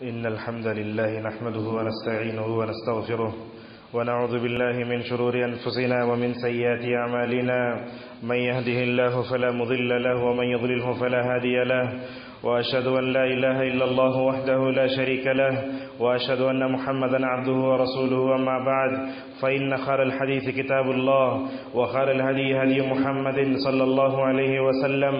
إن الحمد لله نحمده ونستعينه ونستغفره ونعوذ بالله من شرور أنفسنا ومن سيئات أعمالنا. من يهده الله فلا مضل له ومن يضلله فلا هادي له. وأشهد أن لا إله إلا الله وحده لا شريك له وأشهد أن محمدا عبده ورسوله. أما بعد فإن خير الحديث كتاب الله وخير الهدي هدي محمد صلى الله عليه وسلم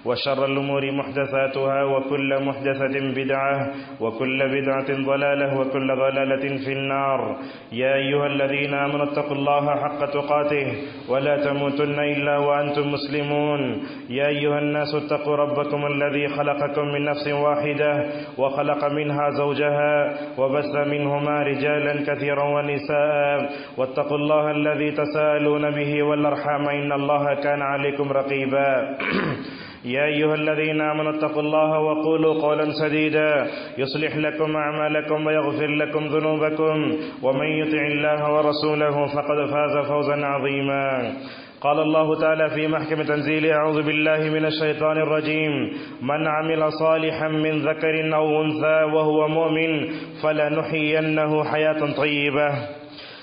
وشر الأمور محدثاتها وكل محدثة بدعة وكل بدعة ضلالة وكل ضلالة في النار. يا أيها الذين آمنوا اتقوا الله حق تقاته ولا تموتن إلا وأنتم مسلمون. يا أيها الناس اتقوا ربكم الذي خلقكم من نفس واحدة وخلق منها زوجها وبث منهما رجالا كثيرا ونساء واتقوا الله الذي تساءلون به والأرحام إن الله كان عليكم رقيبا. يا أيها الذين آمنوا اتقوا الله وقولوا قولا سديدا يصلح لكم أعمالكم ويغفر لكم ذنوبكم ومن يطع الله ورسوله فقد فاز فوزا عظيما. قال الله تعالى في محكم تنزيله: أعوذ بالله من الشيطان الرجيم. من عمل صالحا من ذكر أو أنثى وهو مؤمن فلنحيينه حياة طيبة.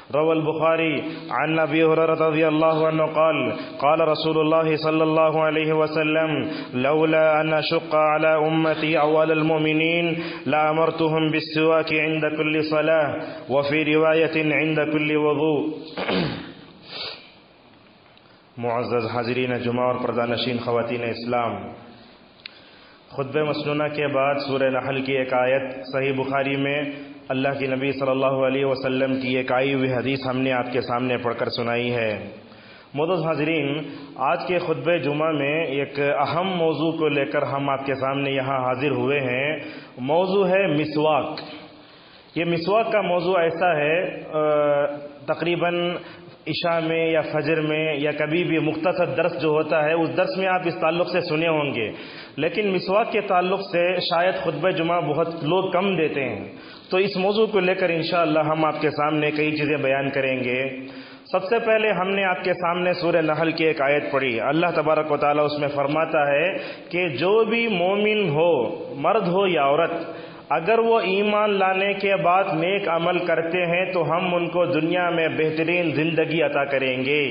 روى البخاري عن أبي هريرة رضي الله عنه قال: قال رسول الله صلى الله عليه وسلم: لولا أن أشق على أمتي أول المؤمنين لأمرتهم بالسواك عند كل صلاة وفي رواية عند كل وضوء. معزز حاضرین جمعہ اور پردہ نشین خواتین اسلام، خطبہ مسنونہ کے بعد سورہ نحل کی ایک آیت صحیح بخاری میں اللہ کے نبی صلی اللہ علیہ وسلم کی ایک آئی ہوئی حدیث ہم نے آپ کے سامنے پڑھ کر سنائی ہے. معزز حاضرین، آج کے خطبہ جمعہ میں ایک اہم موضوع کو لے کر ہم آپ کے سامنے یہاں حاضر ہوئے ہیں. موضوع ہے مسواک. یہ مسواک کا موضوع ایسا ہے، تقریباً عشاء میں یا فجر میں یا کبھی بھی مختصر درس جو ہوتا ہے اس درس میں آپ اس تعلق سے سنے ہوں گے، لیکن مسواک کے تعلق سے شاید خطبہ جمعہ بہت لوگ کم دیتے ہیں. تو اس موضوع کو لے کر انشاءاللہ ہم آپ کے سامنے کئی چیزیں بیان کریں گے. سب سے پہلے ہم نے آپ کے سامنے سورہ نحل کی ایک آیت پڑھی. اللہ تبارک و تعالیٰ اس میں فرماتا ہے کہ جو بھی مومن ہو، مرد ہو یا عورت، اگر وہ ایمان لانے کے بعد نیک عمل کرتے ہیں تو ہم ان کو دنیا میں بہترین زندگی عطا کریں گے.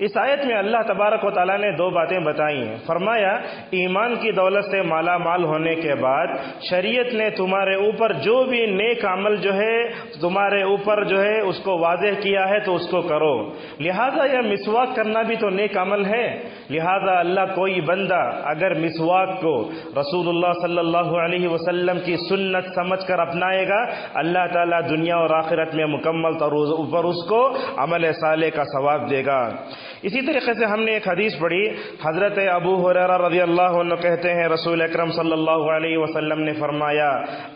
اس آیت میں اللہ تبارک و تعالیٰ نے دو باتیں بتائیں. فرمایا ایمان کی دولت سے مالا مال ہونے کے بعد شریعت نے تمہارے اوپر جو بھی نیک عمل جو ہے تمہارے اوپر جو ہے اس کو واضح کیا ہے تو اس کو کرو. لہذا یہ مسواک کرنا بھی تو نیک عمل ہے. لہذا اللہ کوئی بندہ اگر مسواک کو رسول اللہ صلی اللہ علیہ وسلم کی سنت سمجھ کر اپنائے گا، اللہ تعالیٰ دنیا اور آخرت میں مکمل طور پر اس کو عمل صالح کا ثواب دے گا. اسی طریقے سے ہم نے ایک حدیث پڑھی. حضرت ابو ہریرہ رضی اللہ عنہ کہتے ہیں رسول اکرم صلی اللہ علیہ وسلم نے فرمایا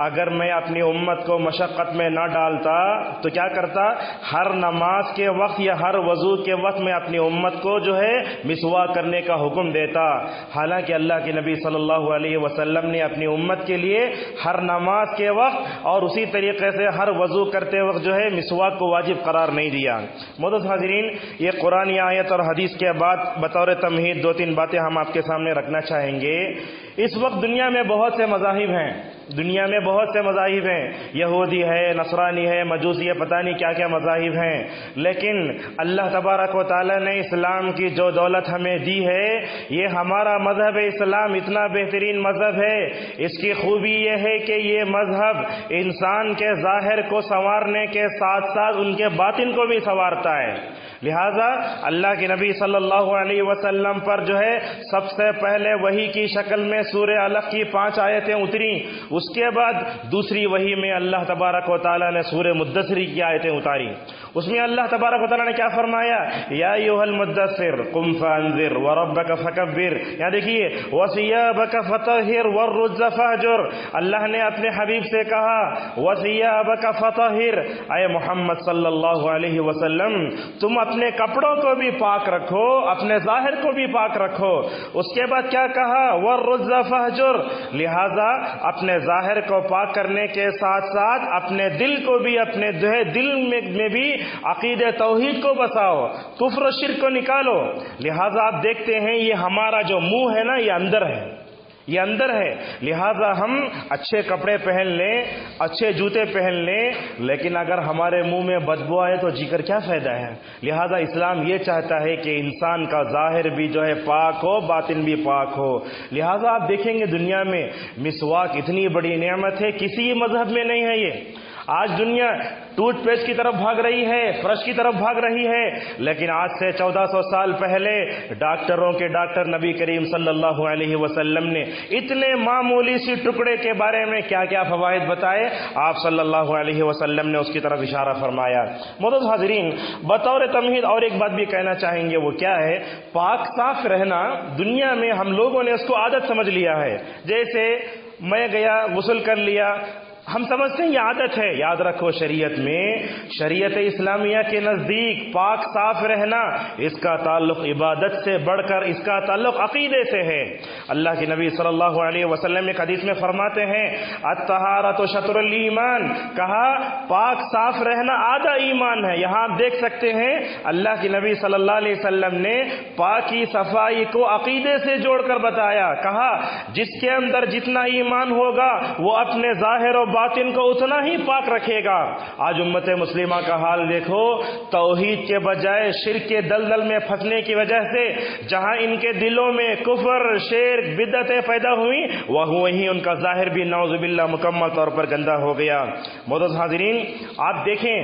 اگر میں اپنی امت کو مشقت میں نہ ڈالتا تو کیا کرتا؟ ہر نماز کے وقت یا ہر وضو کے وقت میں اپنی امت کو جو ہے مسواک کرنے کا حکم دیتا. حالانکہ اللہ کے نبی صلی اللہ علیہ وسلم نے اپنی امت کے لیے ہر نماز کے وقت اور اسی طریقے سے ہر وضو کرتے وقت جو ہے مسواک کو واجب قرار نہیں دیا. معزز حاضرین، یہ قرآن آیت اور حدیث کے بعد بطور تمہید دو تین باتیں ہم آپ کے سامنے رکھنا چاہیں گے. اس وقت دنیا میں بہت سے مذاہب ہیں، یہودی ہے، نصرانی ہے، مجوسی ہے، پتہ نہیں کیا کیا مذاہب ہیں. لیکن اللہ تبارک و تعالی نے اسلام کی جو دولت ہمیں دی ہے، یہ ہمارا مذہب اسلام اتنا بہترین مذہب ہے. اس کی خوبی یہ ہے کہ یہ مذہب انسان کے ظاہر کو سنوارنے کے ساتھ ساتھ ان کے باطن کو بھی سنوارتا ہے. لہذا اللہ کے نبی صلی اللہ علیہ وسلم پر جو ہے سب سے پہلے وحی کی شکل میں سورہ علق کی 5 آیتیں اتری. اس کے بعد دوسری وحی میں اللہ تبارک و تعالیٰ نے سورہ مدثر کی آیتیں اتاری. اس میں اللہ تبارک و تعالیٰ نے کیا فرمایا؟ یا ایھا المدثر قم فانذر وربک فکبر. یہاں دیکھیے وثیابک فطہر والرجز فاہجر. اللہ نے اپنے حبیب سے کہا وثیابک فطہر، اے محمد صلی اللہ علیہ وسلم تم اپنے کپڑوں کو بھی پاک رکھو، اپنے ظاہر کو بھی پاک رکھو. اس کے بعد کیا کہا؟ والرجز فاہجر. لہذا اپنے ظاہر کو پاک کرنے کے ساتھ ساتھ اپنے دل کو بھی، اپنے دل میں بھی عقیدہ توحید کو بساؤ، کفر و شرک کو نکالو. لہذا آپ دیکھتے ہیں یہ ہمارا جو منہ ہے نا، یہ اندر ہے، یہ اندر ہے. لہذا ہم اچھے کپڑے پہن لیں، اچھے جوتے پہن لیں، لیکن اگر ہمارے منہ میں بدبو آئے تو جی کر کیا فائدہ ہے؟ لہذا اسلام یہ چاہتا ہے کہ انسان کا ظاہر بھی جو ہے پاک ہو، باطن بھی پاک ہو. لہذا آپ دیکھیں گے دنیا میں مسواک اتنی بڑی نعمت ہے، کسی مذہب میں نہیں ہے. یہ آج دنیا ٹوتھ پیسٹ کی طرف بھاگ رہی ہے، برش کی طرف بھاگ رہی ہے، لیکن آج سے 1400 سال پہلے ڈاکٹروں کے ڈاکٹر نبی کریم صلی اللہ علیہ وسلم نے اتنے معمولی سی ٹکڑے کے بارے میں کیا کیا فوائد بتائے، آپ صلی اللہ علیہ وسلم نے اس کی طرف اشارہ فرمایا. معزز حاضرین، بطور تمہید اور ایک بات بھی کہنا چاہیں گے، وہ کیا ہے؟ پاک صاف رہنا دنیا میں ہم لوگوں نے اس کو عادت سمجھ لیا ہے. جیسے میں گیا غسل کر لیا، ہم سمجھتے ہیں یہ عادت ہے. یاد رکھو شریعت میں، شریعت اسلامیہ کے نزدیک پاک صاف رہنا اس کا تعلق عبادت سے بڑھ کر اس کا تعلق عقیدے سے ہے. اللہ کے نبی صلی اللہ علیہ وسلم ایک حدیث میں فرماتے ہیں الطہارۃ شطر الایمان، کہا پاک صاف رہنا آدھا ایمان ہے. یہاں آپ دیکھ سکتے ہیں اللہ کے نبی صلی اللہ علیہ وسلم نے پاکی صفائی کو عقیدے سے جوڑ کر بتایا. کہا جس کے اندر جتنا ایمان ہوگا وہ اپنے ظاہر و باطن کو اتنا ہی پاک رکھے گا. آج امت مسلمہ کا حال دیکھو، توحید کے بجائے شرک کے دلدل میں پھنسنے کی وجہ سے جہاں ان کے دلوں میں کفر، شرک، بدعتیں پیدا ہوئی، وہیں ان کا ظاہر بھی نعوذ باللہ مکمل طور پر گندا ہو گیا. معزز حاضرین، آپ دیکھیں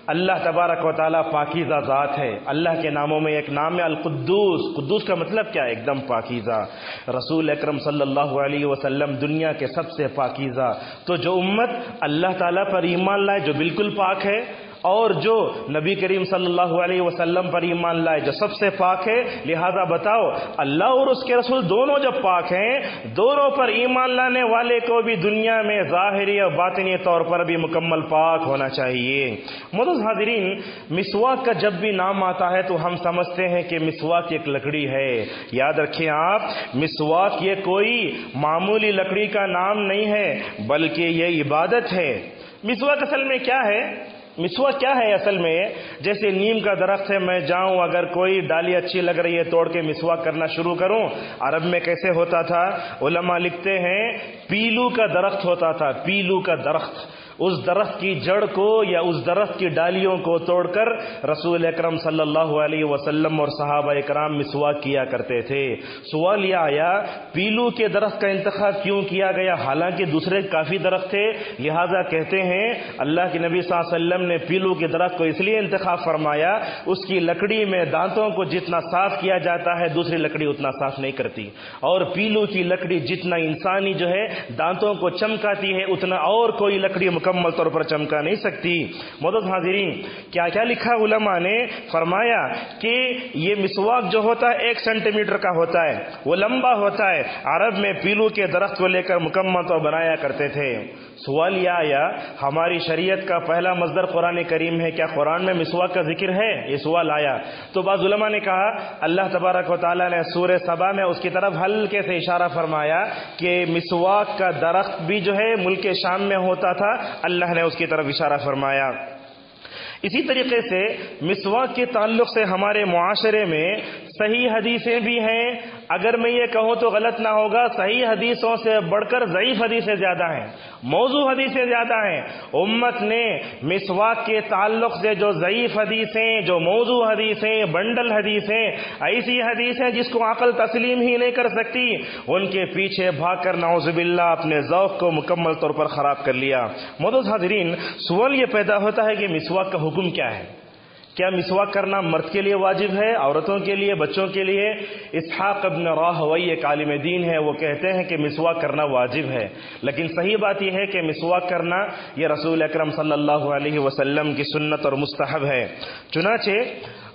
اللہ تبارک و تعالیٰ پاکیزہ ذات ہے. اللہ کے ناموں میں ایک نام ہے القدوس. قدوس کا مطلب کیا ہے؟ ایک دم پاکیزہ. رسول اکرم صلی اللہ علیہ وسلم دنیا کے سب سے پاکیزہ. تو جو امت اللہ تعالیٰ پر ایمان لائے جو بالکل پاک ہے، اور جو نبی کریم صلی اللہ علیہ وسلم پر ایمان لائے جو سب سے پاک ہے، لہذا بتاؤ اللہ اور اس کے رسول دونوں جب پاک ہیں، دونوں پر ایمان لانے والے کو بھی دنیا میں ظاہری اور باطنی طور پر بھی مکمل پاک ہونا چاہیے. معزز حاضرین، مسواک کا جب بھی نام آتا ہے تو ہم سمجھتے ہیں کہ مسواک ایک لکڑی ہے. یاد رکھیں آپ، مسواک یہ کوئی معمولی لکڑی کا نام نہیں ہے، بلکہ یہ عبادت ہے. مسواک اصل میں کیا ہے؟ مسواک کیا ہے اصل میں؟ جیسے نیم کا درخت ہے، میں جاؤں اگر کوئی ڈالی اچھی لگ رہی ہے توڑ کے مسواک کرنا شروع کروں. عرب میں کیسے ہوتا تھا؟ علماء لکھتے ہیں پیلو کا درخت ہوتا تھا. پیلو کا درخت، اس درخت کی جڑ کو یا اس درخت کی ڈالیوں کو توڑ کر رسول اکرم صلی اللہ علیہ وسلم اور صحابہ اکرام مسواک کیا کرتے تھے. سوال یہ آیا پیلو کے درخت کا انتخاب کیوں کیا گیا، حالانکہ دوسرے کافی درخت تھے؟ لہذا کہتے ہیں اللہ کے نبی صلی اللہ علیہ وسلم نے پیلو کے درخت کو اس لیے انتخاب فرمایا، اس کی لکڑی میں دانتوں کو جتنا صاف کیا جاتا ہے دوسری لکڑی اتنا صاف نہیں کرتی، اور پیلو کی لکڑی جتنا انسانی جو ہے دانتوں کو چمکاتی ہے اتنا اور کوئی لکڑی مکمل طور پر چمکا نہیں سکتی. معزز حاضرین، کیا کیا لکھا علماء نے؟ فرمایا کہ یہ مسواک جو ہوتا ہے 1 سینٹی میٹر کا ہوتا ہے، وہ لمبا ہوتا ہے. عرب میں پیلو کے درخت کو لے کر مکمل طور بنایا کرتے تھے. سوال یہ آیا ہماری شریعت کا پہلا مصدر قرآن کریم ہے، کیا قرآن میں مسواک کا ذکر ہے؟ یہ سوال آیا تو بعض علماء نے کہا اللہ تبارک و تعالیٰ نے سورہ سبا میں اس کی طرف ہلکے سے اشارہ فرمایا کہ مسواک کا درخت بھی جو ہے ملک شام میں ہوتا تھا، اللہ نے اس کی طرف اشارہ فرمایا. اسی طریقے سے مسواک کے تعلق سے ہمارے معاشرے میں صحیح حدیثیں بھی ہیں. اگر میں یہ کہوں تو غلط نہ ہوگا، صحیح حدیثوں سے بڑھ کر ضعیف حدیثیں زیادہ ہیں، موضوع حدیثیں زیادہ ہیں. امت نے مسواک کے تعلق سے جو ضعیف حدیثیں، جو موضوع حدیثیں، بنڈل حدیثیں، ایسی حدیثیں جس کو عقل تسلیم ہی نہیں کر سکتی، ان کے پیچھے بھاگ کر نعوذ باللہ اپنے ذوق کو مکمل طور پر خراب کر لیا. معزز حاضرین، سوال یہ پیدا ہوتا ہے کہ مسواک کا حکم کیا ہے؟ کیا مسواک کرنا مرد کے لیے واجب ہے، عورتوں کے لیے، بچوں کے لیے؟ اسحاق ابن راہوی ایک عالم دین ہے، وہ کہتے ہیں کہ مسواک کرنا واجب ہے، لیکن صحیح بات یہ ہے کہ مسواک کرنا یہ رسول اکرم صلی اللہ علیہ وسلم کی سنت اور مستحب ہے. چنانچہ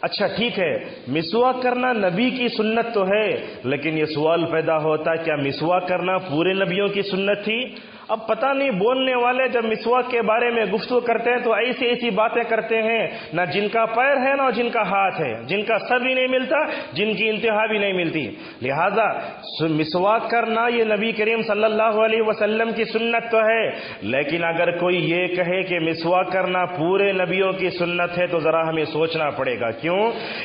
اچھا ٹھیک ہے مسواک کرنا نبی کی سنت تو ہے، لیکن یہ سوال پیدا ہوتا ہے کیا مسواک کرنا پورے نبیوں کی سنت تھی؟ اب پتہ نہیں بولنے والے جب مسواک کے بارے میں گفتگو کرتے ہیں تو ایسی ایسی باتیں کرتے ہیں، نہ جن کا پیر ہے نہ جن کا ہاتھ ہے، جن کا سر بھی نہیں ملتا، جن کی انتہا بھی نہیں ملتی۔ لہذا مسواک کرنا یہ نبی کریم صلی اللہ علیہ وسلم کی سنت تو ہے، لیکن اگر کوئی یہ کہے کہ مسواک کرنا پورے نبیوں کی سنت ہے تو ذرا ہمیں سوچنا پڑے گا۔ کیوں؟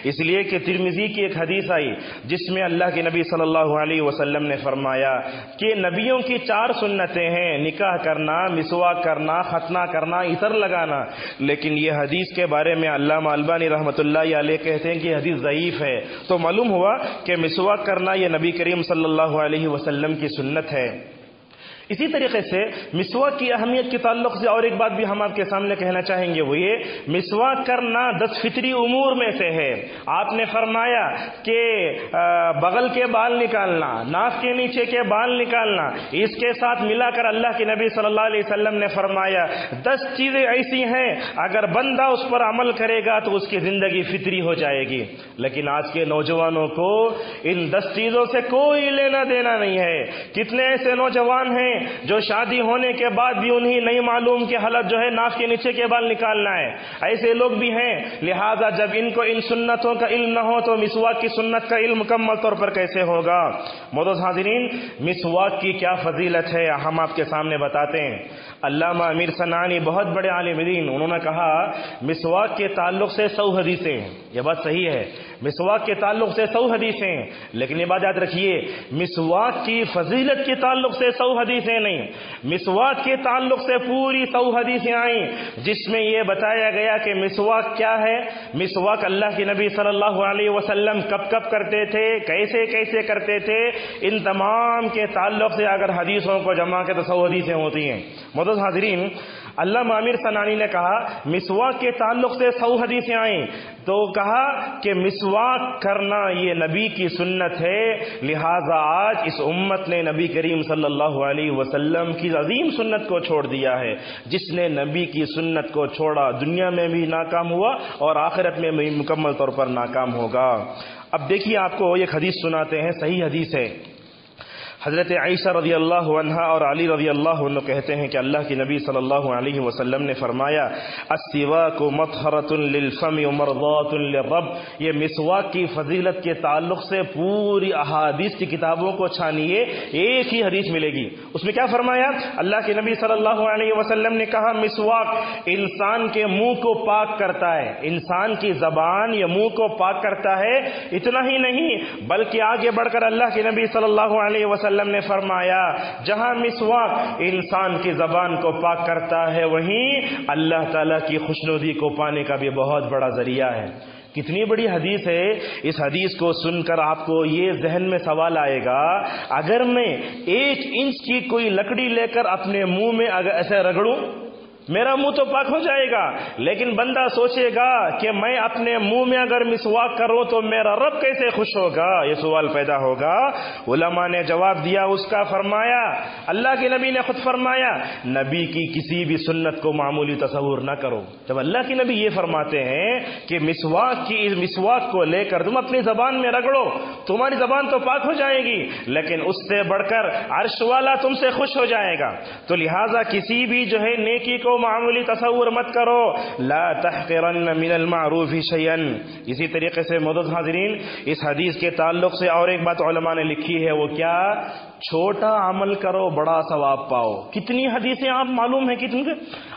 اس لیے کہ ترمذی کی ایک حدیث آئی جس میں اللہ کے نبی صلی اللہ علیہ وسلم نے فرمایا کہ نبیوں کی 4 سنتیں ہیں، نکاح کرنا، مسواک کرنا، ختنہ کرنا، عطر لگانا، لیکن یہ حدیث کے بارے میں علامہ البانی رحمۃ اللہ علیہ کہتے ہیں کہ یہ حدیث ضعیف ہے۔ تو معلوم ہوا کہ مسواک کرنا یہ نبی کریم صلی اللہ علیہ وسلم کی سنت ہے۔ اسی طریقے سے مسواک کی اہمیت کے تعلق سے اور ایک بات بھی ہم آپ کے سامنے کہنا چاہیں گے، وہ یہ مسواک کرنا 10 فطری امور میں سے ہے۔ آپ نے فرمایا کہ بغل کے بال نکالنا، ناک کے نیچے کے بال نکالنا، اس کے ساتھ ملا کر اللہ کے نبی صلی اللہ علیہ وسلم نے فرمایا 10 چیزیں ایسی ہیں اگر بندہ اس پر عمل کرے گا تو اس کی زندگی فطری ہو جائے گی۔ لیکن آج کے نوجوانوں کو ان 10 چیزوں سے کوئی لینا دینا نہیں ہے۔ کتنے ایسے نوجوان ہیں جو شادی ہونے کے بعد بھی انہیں نہیں معلوم کہ حالت جو ہے ناک کے نیچے کے بال نکالنا ہے، ایسے لوگ بھی ہیں۔ لہذا جب ان کو ان سنتوں کا علم نہ ہو تو مسواک کی سنت کا علم مکمل طور پر کیسے ہوگا؟ معزز حاضرین، مسواک کی کیا فضیلت ہے ہم آپ کے سامنے بتاتے ہیں۔ علامہ امیر صنعانی بہت بڑے عالم دین، انہوں نے کہا مسواک کے تعلق سے 100 حدیثیں ہیں۔ یہ بات صحیح ہے، مسواک کے تعلق سے 100 حدیثیں ہیں، لیکن یہ بات یاد رکھیے مسواک کی فضیلت کے تعلق سے 100 حدیثیں نہیں، مسواک کے تعلق سے پوری 100 حدیثیں آئیں جس میں یہ بتایا گیا کہ مسواک کیا ہے، مسواک اللہ کے نبی صلی اللہ علیہ وسلم کب کب کرتے تھے، کیسے کیسے کرتے تھے، ان تمام کے تعلق سے اگر حدیثوں کو جمع کے تو 100 حدیثیں ہوتی ہیں۔ معزز حاضرین، علامہ امیر صنعانی نے کہا مسواک کے تعلق سے 100 حدیثیں آئیں تو کہا کہ مسواک کرنا یہ نبی کی سنت ہے، لہذا آج اس امت نے نبی کریم صلی اللہ علیہ وسلم کی عظیم سنت کو چھوڑ دیا ہے۔ جس نے نبی کی سنت کو چھوڑا دنیا میں بھی ناکام ہوا اور آخرت میں بھی مکمل طور پر ناکام ہوگا۔ اب دیکھیے آپ کو ایک حدیث سناتے ہیں، صحیح حدیث ہے۔ حضرت عائشہ رضی اللہ عنہا اور علی رضی اللہ عنہ کہتے ہیں کہ اللہ کی نبی صلی اللہ علیہ وسلم نے فرمایا السواک مطہرۃ للفم ومرضاۃ للرب۔ یہ مسواک کی فضیلت کے تعلق سے پوری احادیث کی کتابوں کو چھانیے، ایک ہی حدیث ملے گی۔ اس میں کیا فرمایا؟ اللہ کے نبی صلی اللہ علیہ وسلم نے کہا مسواک انسان کے منہ کو پاک کرتا ہے، انسان کی زبان یا منہ کو پاک کرتا ہے۔ اتنا ہی نہیں بلکہ آگے بڑھ کر اللہ کے نبی صلی اللہ علیہ وسلم نے فرمایا جہاں مسواک انسان کی زبان کو پاک کرتا ہے وہیں اللہ تعالیٰ کی خوشنودی کو پانے کا بھی بہت بڑا ذریعہ ہے۔ کتنی بڑی حدیث ہے۔ اس حدیث کو سن کر آپ کو یہ ذہن میں سوال آئے گا، اگر میں 1 انچ کی کوئی لکڑی لے کر اپنے منہ میں اگر ایسے رگڑوں میرا منہ تو پاک ہو جائے گا، لیکن بندہ سوچے گا کہ میں اپنے منہ میں اگر مسواک کروں تو میرا رب کیسے خوش ہوگا؟ یہ سوال پیدا ہوگا۔ علماء نے جواب دیا اس کا، فرمایا اللہ کے نبی نے خود فرمایا نبی کی کسی بھی سنت کو معمولی تصور نہ کرو۔ جب اللہ کے نبی یہ فرماتے ہیں کہ مسواک کو لے کر تم اپنی زبان میں رگڑو تمہاری زبان تو پاک ہو جائے گی، لیکن اس سے بڑھ کر عرش والا تم سے خوش ہو جائے گا۔ تو لہٰذا کسی بھی جو ہے نیکی کو معمولی تصور مت کرو، لا تحقرن من المعروف شیئا۔ اسی طریقے سے معزز حاضرین، اس حدیث کے تعلق سے اور ایک بات علماء نے لکھی ہے، وہ کیا؟ چھوٹا عمل کرو بڑا ثواب پاؤ۔ کتنی حدیثیں آپ معلوم ہیں کتنی؟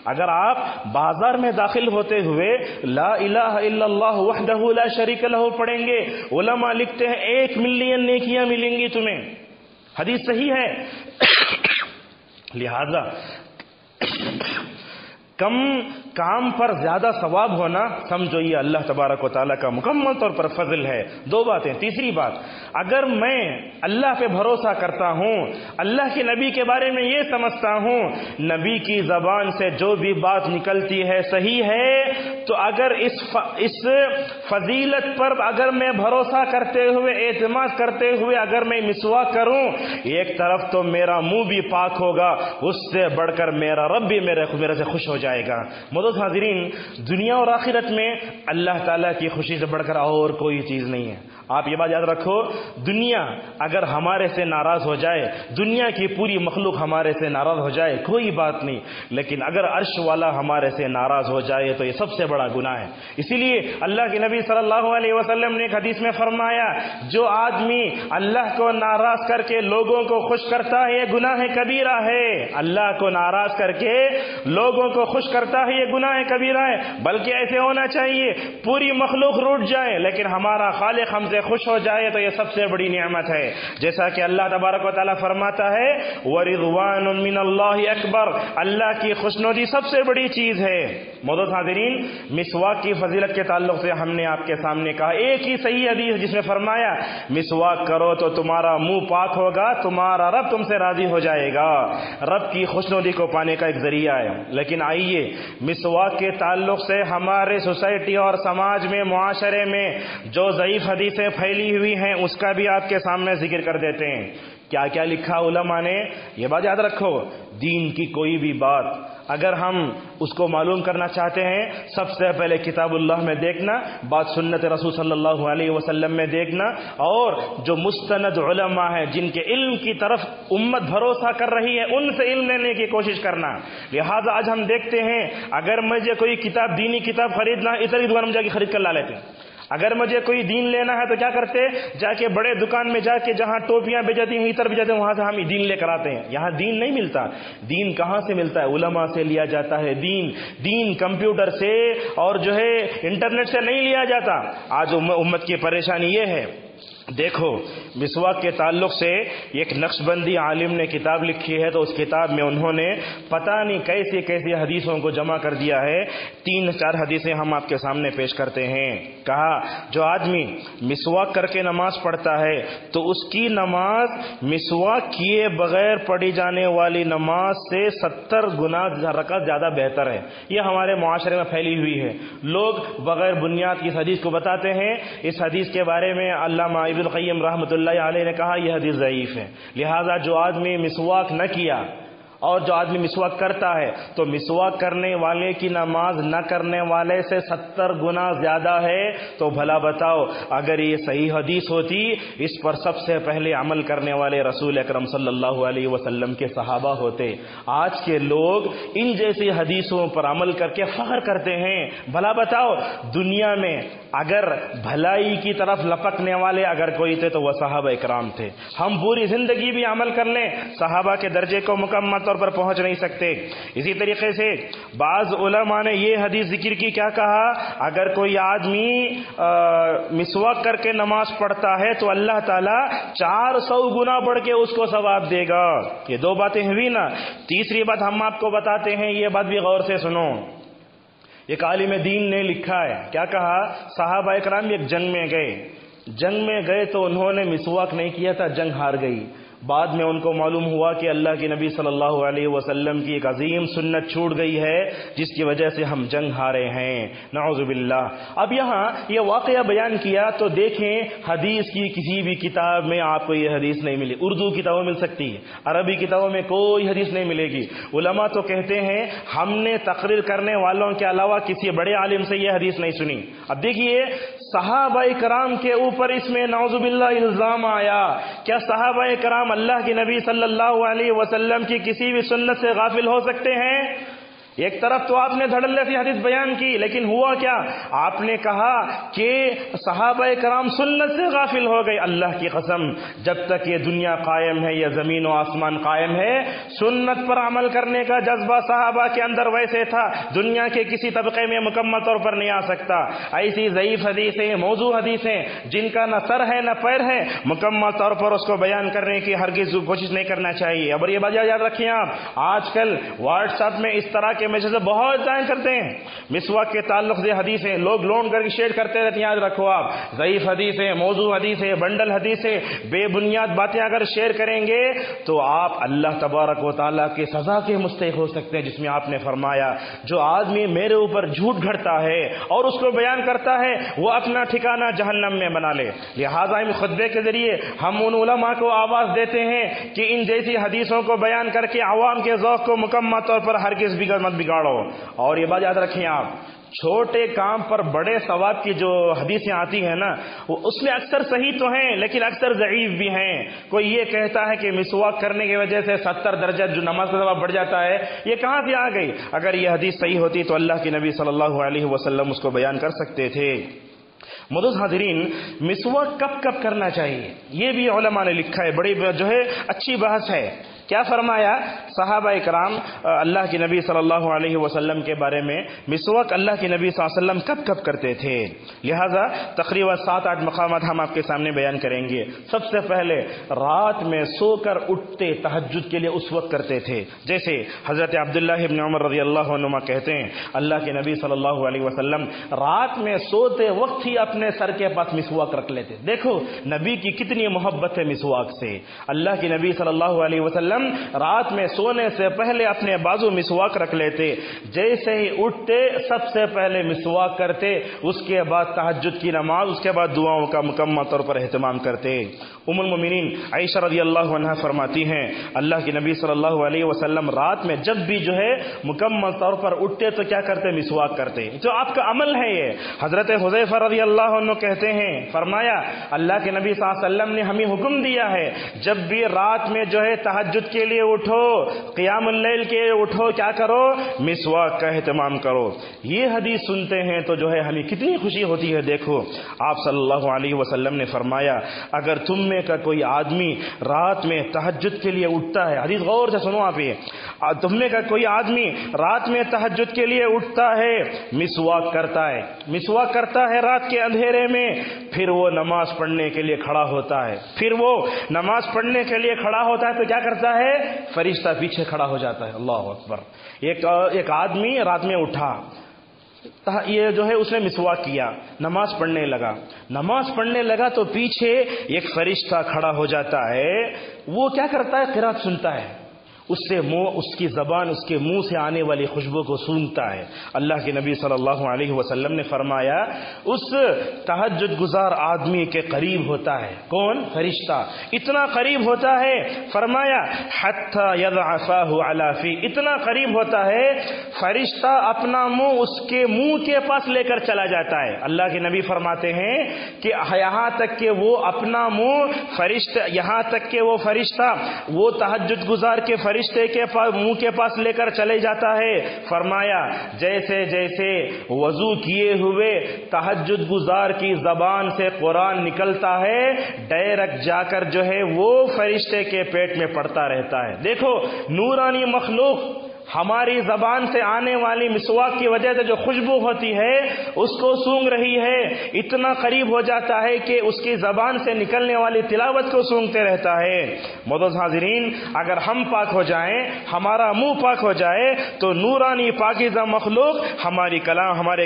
اگر آپ بازار میں داخل ہوتے ہوئے لا الہ الا اللہ وحدہ لا شریک لہ پڑھیں گے، علماء لکھتے ہیں 1 ملین نیکیاں ملیں گی تمہیں۔ حدیث صحیح ہے۔ لہذا کم کام پر زیادہ ثواب ہونا سمجھو یہ اللہ تبارک و تعالیٰ کا مکمل طور پر فضل ہے۔ 2 باتیں۔ تیسری بات، اگر میں اللہ پہ بھروسہ کرتا ہوں، اللہ کے نبی کے بارے میں یہ سمجھتا ہوں نبی کی زبان سے جو بھی بات نکلتی ہے صحیح ہے، تو اگر اس فضیلت پر اگر میں بھروسہ کرتے ہوئے اعتماد کرتے ہوئے اگر میں مسواک کروں، ایک طرف تو میرا منہ بھی پاک ہوگا، اس سے بڑھ کر میرا رب بھی میرے سے خوش ہو جائے گا۔ معزز حاضرین، دنیا اور آخرت میں اللہ تعالیٰ کی خوشی سے بڑھ کر اور کوئی چیز نہیں ہے۔ آپ یہ بات یاد رکھو، دنیا اگر ہمارے سے ناراض ہو جائے، دنیا کی پوری مخلوق ہمارے سے ناراض ہو جائے کوئی بات نہیں، لیکن اگر عرش والا ہمارے سے ناراض ہو جائے تو یہ سب سے بڑا گناہ ہے۔ اسی لیے اللہ کے نبی صلی اللہ علیہ وسلم نے ایک حدیث میں فرمایا، جو آدمی اللہ کو ناراض کر کے لوگوں کو خوش کرتا ہے یہ گناہ کبیرہ ہے۔ اللہ کو ناراض کر کے لوگوں کو خوش کرتا ہے یہ گناہ کبیرہ ہے، بلکہ ایسے ہونا چاہیے پوری مخلوق روٹ جائے لیکن ہمارا خالق ہم سے خوش ہو جائے تو یہ سب سے بڑی نعمت ہے۔ جیسا کہ اللہ تبارک و تعالیٰ فرماتا ہے وَرِضْوَانٌ مِّنَ اللَّهِ اکبر، اللہ کی خوشنودی سب سے بڑی چیز ہے۔ معزز حاضرین، مسواک کی فضیلت کے تعلق سے ہم نے آپ کے سامنے کہا ایک ہی صحیح حدیث جس میں فرمایا مسواک کرو تو تمہارا منہ پاک ہوگا، تمہارا رب تم سے راضی ہو جائے گا، رب کی خوشنودی کو پانے کا ایک ذریعہ ہے۔ لیکن آئیے مسواک کے تعلق سے ہمارے سوسائٹی اور سماج میں، معاشرے میں جو ضعیف حدیثیں پھیلی ہوئی ہیں اس کا بھی آپ کے سامنے ذکر کر دیتے ہیں۔ کیا کیا لکھا علماء نے، یہ بات یاد رکھو، دین کی کوئی بھی بات اگر ہم اس کو معلوم کرنا چاہتے ہیں سب سے پہلے کتاب اللہ میں دیکھنا، بعد سنت رسول صلی اللہ علیہ وسلم میں دیکھنا، اور جو مستند علماء ہیں جن کے علم کی طرف امت بھروسہ کر رہی ہے ان سے علم لینے کی کوشش کرنا۔ لہذا آج ہم دیکھتے ہیں اگر مجھے کوئی کتاب، دینی کتاب خریدنا ہے، ادھر کی دکان میں جا کے خرید کر لا لیتے ہیں۔ اگر مجھے کوئی دین لینا ہے تو کیا کرتے، جا کے بڑے دکان میں جا کے جہاں ٹوپیاں بیچتی ہیں، عطر بیچتے ہیں، وہاں سے ہم دین لے کر آتے ہیں۔ یہاں دین نہیں ملتا۔ دین کہاں سے ملتا ہے؟ علماء سے لیا جاتا ہے دین کمپیوٹر سے اور جو ہے انٹرنیٹ سے نہیں لیا جاتا۔ آج امت کی پریشانی یہ ہے۔ دیکھو مسواک کے تعلق سے ایک نقش بندی عالم نے کتاب لکھی ہے، تو اس کتاب میں انہوں نے پتہ نہیں کیسی کیسی حدیثوں کو جمع کر دیا ہے۔ 3-4 حدیثیں ہم آپ کے سامنے پیش کرتے ہیں۔ کہا جو آدمی مسواک کر کے نماز پڑھتا ہے تو اس کی نماز مسواک کیے بغیر پڑھی جانے والی نماز سے 70 گنا رکعت زیادہ بہتر ہے۔ یہ ہمارے معاشرے میں پھیلی ہوئی ہے، لوگ بغیر بنیاد کی اس حدیث کو بتاتے ہیں۔ اس حدیث کے بارے میں علامہ ابن القیم رحمۃ اللہ علیہ نے کہا یہ حدیث ضعیف ہے، لہذا جو آدمی مسواک نہ کیا اور جو آدمی مسواک کرتا ہے تو مسواک کرنے والے کی نماز نہ کرنے والے سے 70 گنا زیادہ ہے۔ تو بھلا بتاؤ اگر یہ صحیح حدیث ہوتی، اس پر سب سے پہلے عمل کرنے والے رسول اکرم صلی اللہ علیہ وسلم کے صحابہ ہوتے۔ آج کے لوگ ان جیسی حدیثوں پر عمل کر کے فخر کرتے ہیں۔ بھلا بتاؤ دنیا میں اگر بھلائی کی طرف لپکنے والے اگر کوئی تھے تو وہ صحابہ اکرام تھے۔ ہم پوری زندگی بھی عمل کر لیں، صحابہ کے درجے کو مکمل طور پر پہنچ نہیں سکتے۔ اسی طریقے سے بعض علماء نے یہ حدیث ذکر کی، کیا کہا، اگر کوئی آدمی مسواک کر کے نماز پڑھتا ہے تو اللہ تعالیٰ 400 گنا بڑھ کے اس کو ثواب دے گا۔ یہ 2 باتیں ہوئی نا۔ تیسری بات ہم آپ کو بتاتے ہیں، یہ بات بھی غور سے سنو۔ ایک عالم دین نے لکھا ہے، کیا کہا، صحابہ اکرام ایک جنگ میں گئے تو انہوں نے مسواک نہیں کیا تھا، جنگ ہار گئی۔ بعد میں ان کو معلوم ہوا کہ اللہ کے نبی صلی اللہ علیہ وسلم کی ایک عظیم سنت چھوٹ گئی ہے جس کی وجہ سے ہم جنگ ہارے ہیں، نعوذ باللہ۔ اب یہاں یہ واقعہ بیان کیا تو دیکھیں حدیث کی کسی بھی کتاب میں آپ کو یہ حدیث نہیں ملی۔ اردو کتابوں مل سکتی ہے، عربی کتابوں میں کوئی حدیث نہیں ملے گی۔ علماء تو کہتے ہیں ہم نے تقریر کرنے والوں کے علاوہ کسی بڑے عالم سے یہ حدیث نہیں سنی۔ اب دیکھیے صحابہ کرام کے اوپر اس میں نعوذ باللہ الزام آیا، کیا صحابہ کرام اللہ کے نبی صلی اللہ علیہ وسلم کی کسی بھی سنت سے غافل ہو سکتے ہیں؟ ایک طرف تو آپ نے دھڑلے سے حدیث بیان کی، لیکن ہوا کیا، آپ نے کہا کہ صحابہ کرام سنت سے غافل ہو گئے۔ اللہ کی قسم جب تک یہ دنیا قائم ہے، یہ زمین و آسمان قائم ہے، سنت پر عمل کرنے کا جذبہ صحابہ کے اندر ویسے تھا، دنیا کے کسی طبقے میں مکمل طور پر نہیں آ سکتا۔ ایسی ضعیف حدیثیں، موضوع حدیثیں جن کا نہ سر ہے نہ پیر ہے، مکمل طور پر اس کو بیان کرنے کی ہرگز کوشش نہیں کرنا چاہیے۔ اور یہ بات یاد رکھیں آپ، آج کل واٹس ایپ میں اس طرح کے میسج بہت ظاہر کرتے ہیں، مسواک کے تعلق سے حدیثیں لوگ لون کر کے شیئر کرتے رہتے ہیں۔ یاد رکھو آپ، ضعیف حدیثیں، موضوع حدیثیں، بنڈل حدیثیں، بے بنیاد باتیں اگر شیئر کریں گے تو آپ اللہ تبارک و تعالیٰ کی سزا کے مستحق ہو سکتے ہیں، جس میں آپ نے فرمایا جو آدمی میرے اوپر جھوٹ گھڑتا ہے اور اس کو بیان کرتا ہے وہ اپنا ٹھکانہ جہنم میں بنا لے۔ لہٰذا ان خطبے کے ذریعے ہم ان علماء کو آواز دیتے ہیں کہ ان جیسی حدیثوں کو بیان کر کے عوام کے ذوق کو مکمل طور پر ہرگز مت بگاڑو۔ اور یہ بات یاد رکھیں آپ، چھوٹے کام پر بڑے ثواب کی جو حدیثیں آتی ہیں نا، وہ اس میں اکثر صحیح تو ہیں لیکن اکثر ضعیف بھی ہیں۔ کوئی یہ کہتا ہے کہ مسواک کرنے کی وجہ سے 70 درجہ جو نماز کا ثواب بڑھ جاتا ہے، یہ کہاں سے آ گئی؟ اگر یہ حدیث صحیح ہوتی تو اللہ کے نبی صلی اللہ علیہ وسلم اس کو بیان کر سکتے تھے۔ معزز حاضرین، مسواک کب کب کرنا چاہیے یہ بھی علماء نے لکھا ہے، بڑی جو ہے اچھی بحث ہے۔ کیا فرمایا صحابہ اکرام اللہ کے نبی صلی اللہ علیہ وسلم کے بارے میں، مسواک اللہ کے نبی صلی اللہ علیہ وسلم کب کب کرتے تھے؟ لہذا تقریباً 7-8 مقامات ہم آپ کے سامنے بیان کریں گے۔ سب سے پہلے رات میں سو کر اٹھتے تہجد کے لیے اس وقت کرتے تھے، جیسے حضرت عبداللہ ابن عمر رضی اللہ عنہما کہتے ہیں اللہ کے نبی صلی اللہ علیہ وسلم رات میں سوتے وقت ہی اپنے سر کے پاس مسواک رکھ لیتے۔ دیکھو نبی کی کتنی محبت ہے مسواک سے۔ اللہ کے نبی صلی اللہ علیہ وسلم رات میں سونے سے پہلے اپنے بازو مسواک رکھ لیتے، جیسے ہی اٹھتے سب سے پہلے مسواک کرتے، اس کے بعد تہجد کی نماز، اس کے بعد دعاؤں کا مکمل طور پر اہتمام کرتے۔ ام المؤمنین عائشہ رضی اللہ عنہا فرماتی ہیں اللہ کے نبی صلی اللہ علیہ وسلم رات میں جب بھی جو ہے مکمل طور پر اٹھتے تو کیا کرتے؟ مسواک کرتے۔ جو آپ کا عمل ہے یہ۔ حضرت حذیفہ رضی اللہ عنہ کہتے ہیں، فرمایا اللہ کے نبی صلی اللہ علیہ وسلم نے ہمیں حکم دیا ہے جب بھی رات میں جو ہے تہجد کے لیے اٹھو، قیام اللیل کے لیے اٹھو، کیا کرو؟ مسواک کا اہتمام کرو۔ یہ حدیث سنتے ہیں تو جو ہے ہمیں کتنی خوشی ہوتی ہے۔ دیکھو آپ صلی اللہ علیہ وسلم نے فرمایا اگر تم میں کا کوئی آدمی رات میں تہجد کے لیے اٹھتا ہے، حدیث غور سے سنو آپ، یہ تم میں کا کوئی آدمی رات میں تہجد کے لیے اٹھتا ہے، مسواک کرتا ہے، مسواک کرتا ہے رات کے اندھیرے میں، پھر وہ نماز پڑھنے کے لیے کھڑا ہوتا ہے، پھر وہ نماز پڑھنے کے لیے کھڑا ہوتا ہے تو کیا کرتا ہے؟ فرشتہ پیچھے کھڑا ہو جاتا ہے۔ اللہ اکبر۔ ایک آدمی رات میں اٹھا، یہ جو ہے اس نے مسواک کیا، نماز پڑھنے لگا تو پیچھے ایک فرشتہ کھڑا ہو جاتا ہے، وہ کیا کرتا ہے؟ قرات سنتا ہے، اس سے اس کی زبان اس کے منہ سے آنے والی خوشبو کو سونگھتا ہے۔ اللہ کے نبی صلی اللہ علیہ وسلم نے فرمایا اس تہجد گزار آدمی کے قریب ہوتا ہے کون؟ فرشتہ۔ اتنا قریب ہوتا ہے، فرمایا حتی یضع فاہ علی فی، اتنا قریب ہوتا ہے فرشتہ اپنا منہ اس کے منہ کے پاس لے کر چلا جاتا ہے۔ اللہ کے نبی فرماتے ہیں کہ یہاں تک کہ وہ اپنا منہ یہاں تک کہ وہ فرشتہ وہ تہجد گزار کے فرشتے کے منہ کے پاس لے کر چلے جاتا ہے۔ فرمایا جیسے جیسے وضو کیے ہوئے تہجد گزار کی زبان سے قرآن نکلتا ہے، ڈائریکٹ جا کر جو ہے وہ فرشتے کے پیٹ میں پڑتا رہتا ہے۔ دیکھو نورانی مخلوق ہماری زبان سے آنے والی مسواک کی وجہ سے جو خوشبو ہوتی ہے اس کو سونگ رہی ہے، اتنا قریب ہو جاتا ہے کہ اس کی زبان سے نکلنے والی تلاوت کو سونگتے رہتا ہے۔ معزز حاضرین، اگر ہم پاک ہو جائیں، ہمارا منہ پاک ہو جائے تو نورانی پاکیزہ مخلوق ہمارے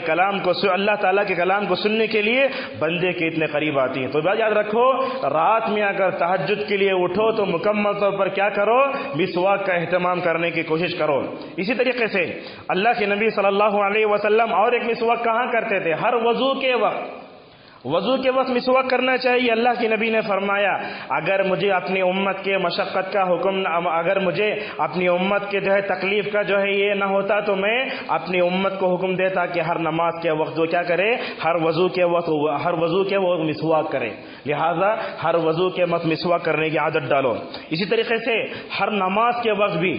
کلام کو اللہ تعالیٰ کے کلام کو سننے کے لیے بندے کے اتنے قریب آتی ہیں۔ تو بات یاد رکھو رات میں اگر تہجد کے لیے اٹھو تو مکمل طور پر کیا کرو؟ مسواک کا اہتمام کرنے کی کوشش کرو۔ اسی طریقے سے اللہ کے نبی صلی اللہ علیہ وسلم اور ایک مسواک کہاں کرتے تھے؟ ہر وضو کے وقت مسواک کرنا چاہیے۔ اللہ کے نبی نے فرمایا اگر مجھے اپنی امت کے مشقت کا حکم، اگر مجھے اپنی امت کے جو ہے تکلیف کا جو ہے یہ نہ ہوتا تو میں اپنی امت کو حکم دیتا کہ ہر نماز کے وقت وہ کیا کرے؟ ہر وضو کے وقت مسواک کرے۔ لہذا ہر وضو کے وقت مسواک کرنے کی عادت ڈالو۔ اسی طریقے سے ہر نماز کے وقت بھی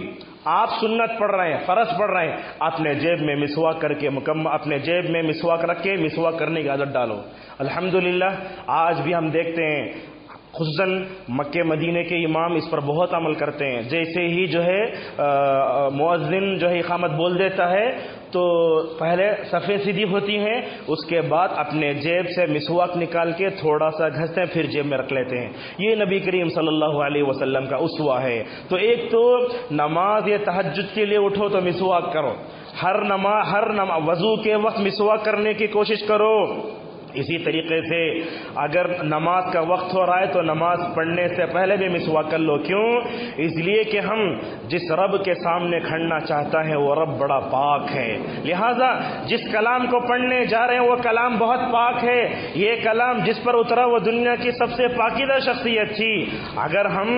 آپ سنت پڑھ رہے ہیں، فرض پڑھ رہے ہیں، اپنے جیب میں مسواک کر کے اپنے جیب میں مسواک رکھ کے مسواک کرنے کی عادت ڈالو۔ الحمدللہ آج بھی ہم دیکھتے ہیں خصوصاً مکہ مدینے کے امام اس پر بہت عمل کرتے ہیں۔ جیسے ہی جو ہے مؤذن جو ہے اقامت بول دیتا ہے تو پہلے صفیں سیدھی ہوتی ہیں، اس کے بعد اپنے جیب سے مسواک نکال کے تھوڑا سا گھستے ہیں، پھر جیب میں رکھ لیتے ہیں۔ یہ نبی کریم صلی اللہ علیہ وسلم کا اسوہ ہے۔ تو ایک تو نماز یا تہجد کے لیے اٹھو تو مسواک کرو، ہر وضو کے وقت مسواک کرنے کی کوشش کرو۔ اسی طریقے سے اگر نماز کا وقت ہو رہا ہے تو نماز پڑھنے سے پہلے بھی مسواک کر لو. کیوں؟ اس لیے کہ ہم جس رب کے سامنے کھڑنا چاہتا ہے وہ رب بڑا پاک ہے، لہذا جس کلام کو پڑھنے جا رہے ہیں وہ کلام بہت پاک ہے. یہ کلام جس پر اترا وہ دنیا کی سب سے پاکیزہ شخصیت تھی. اگر ہم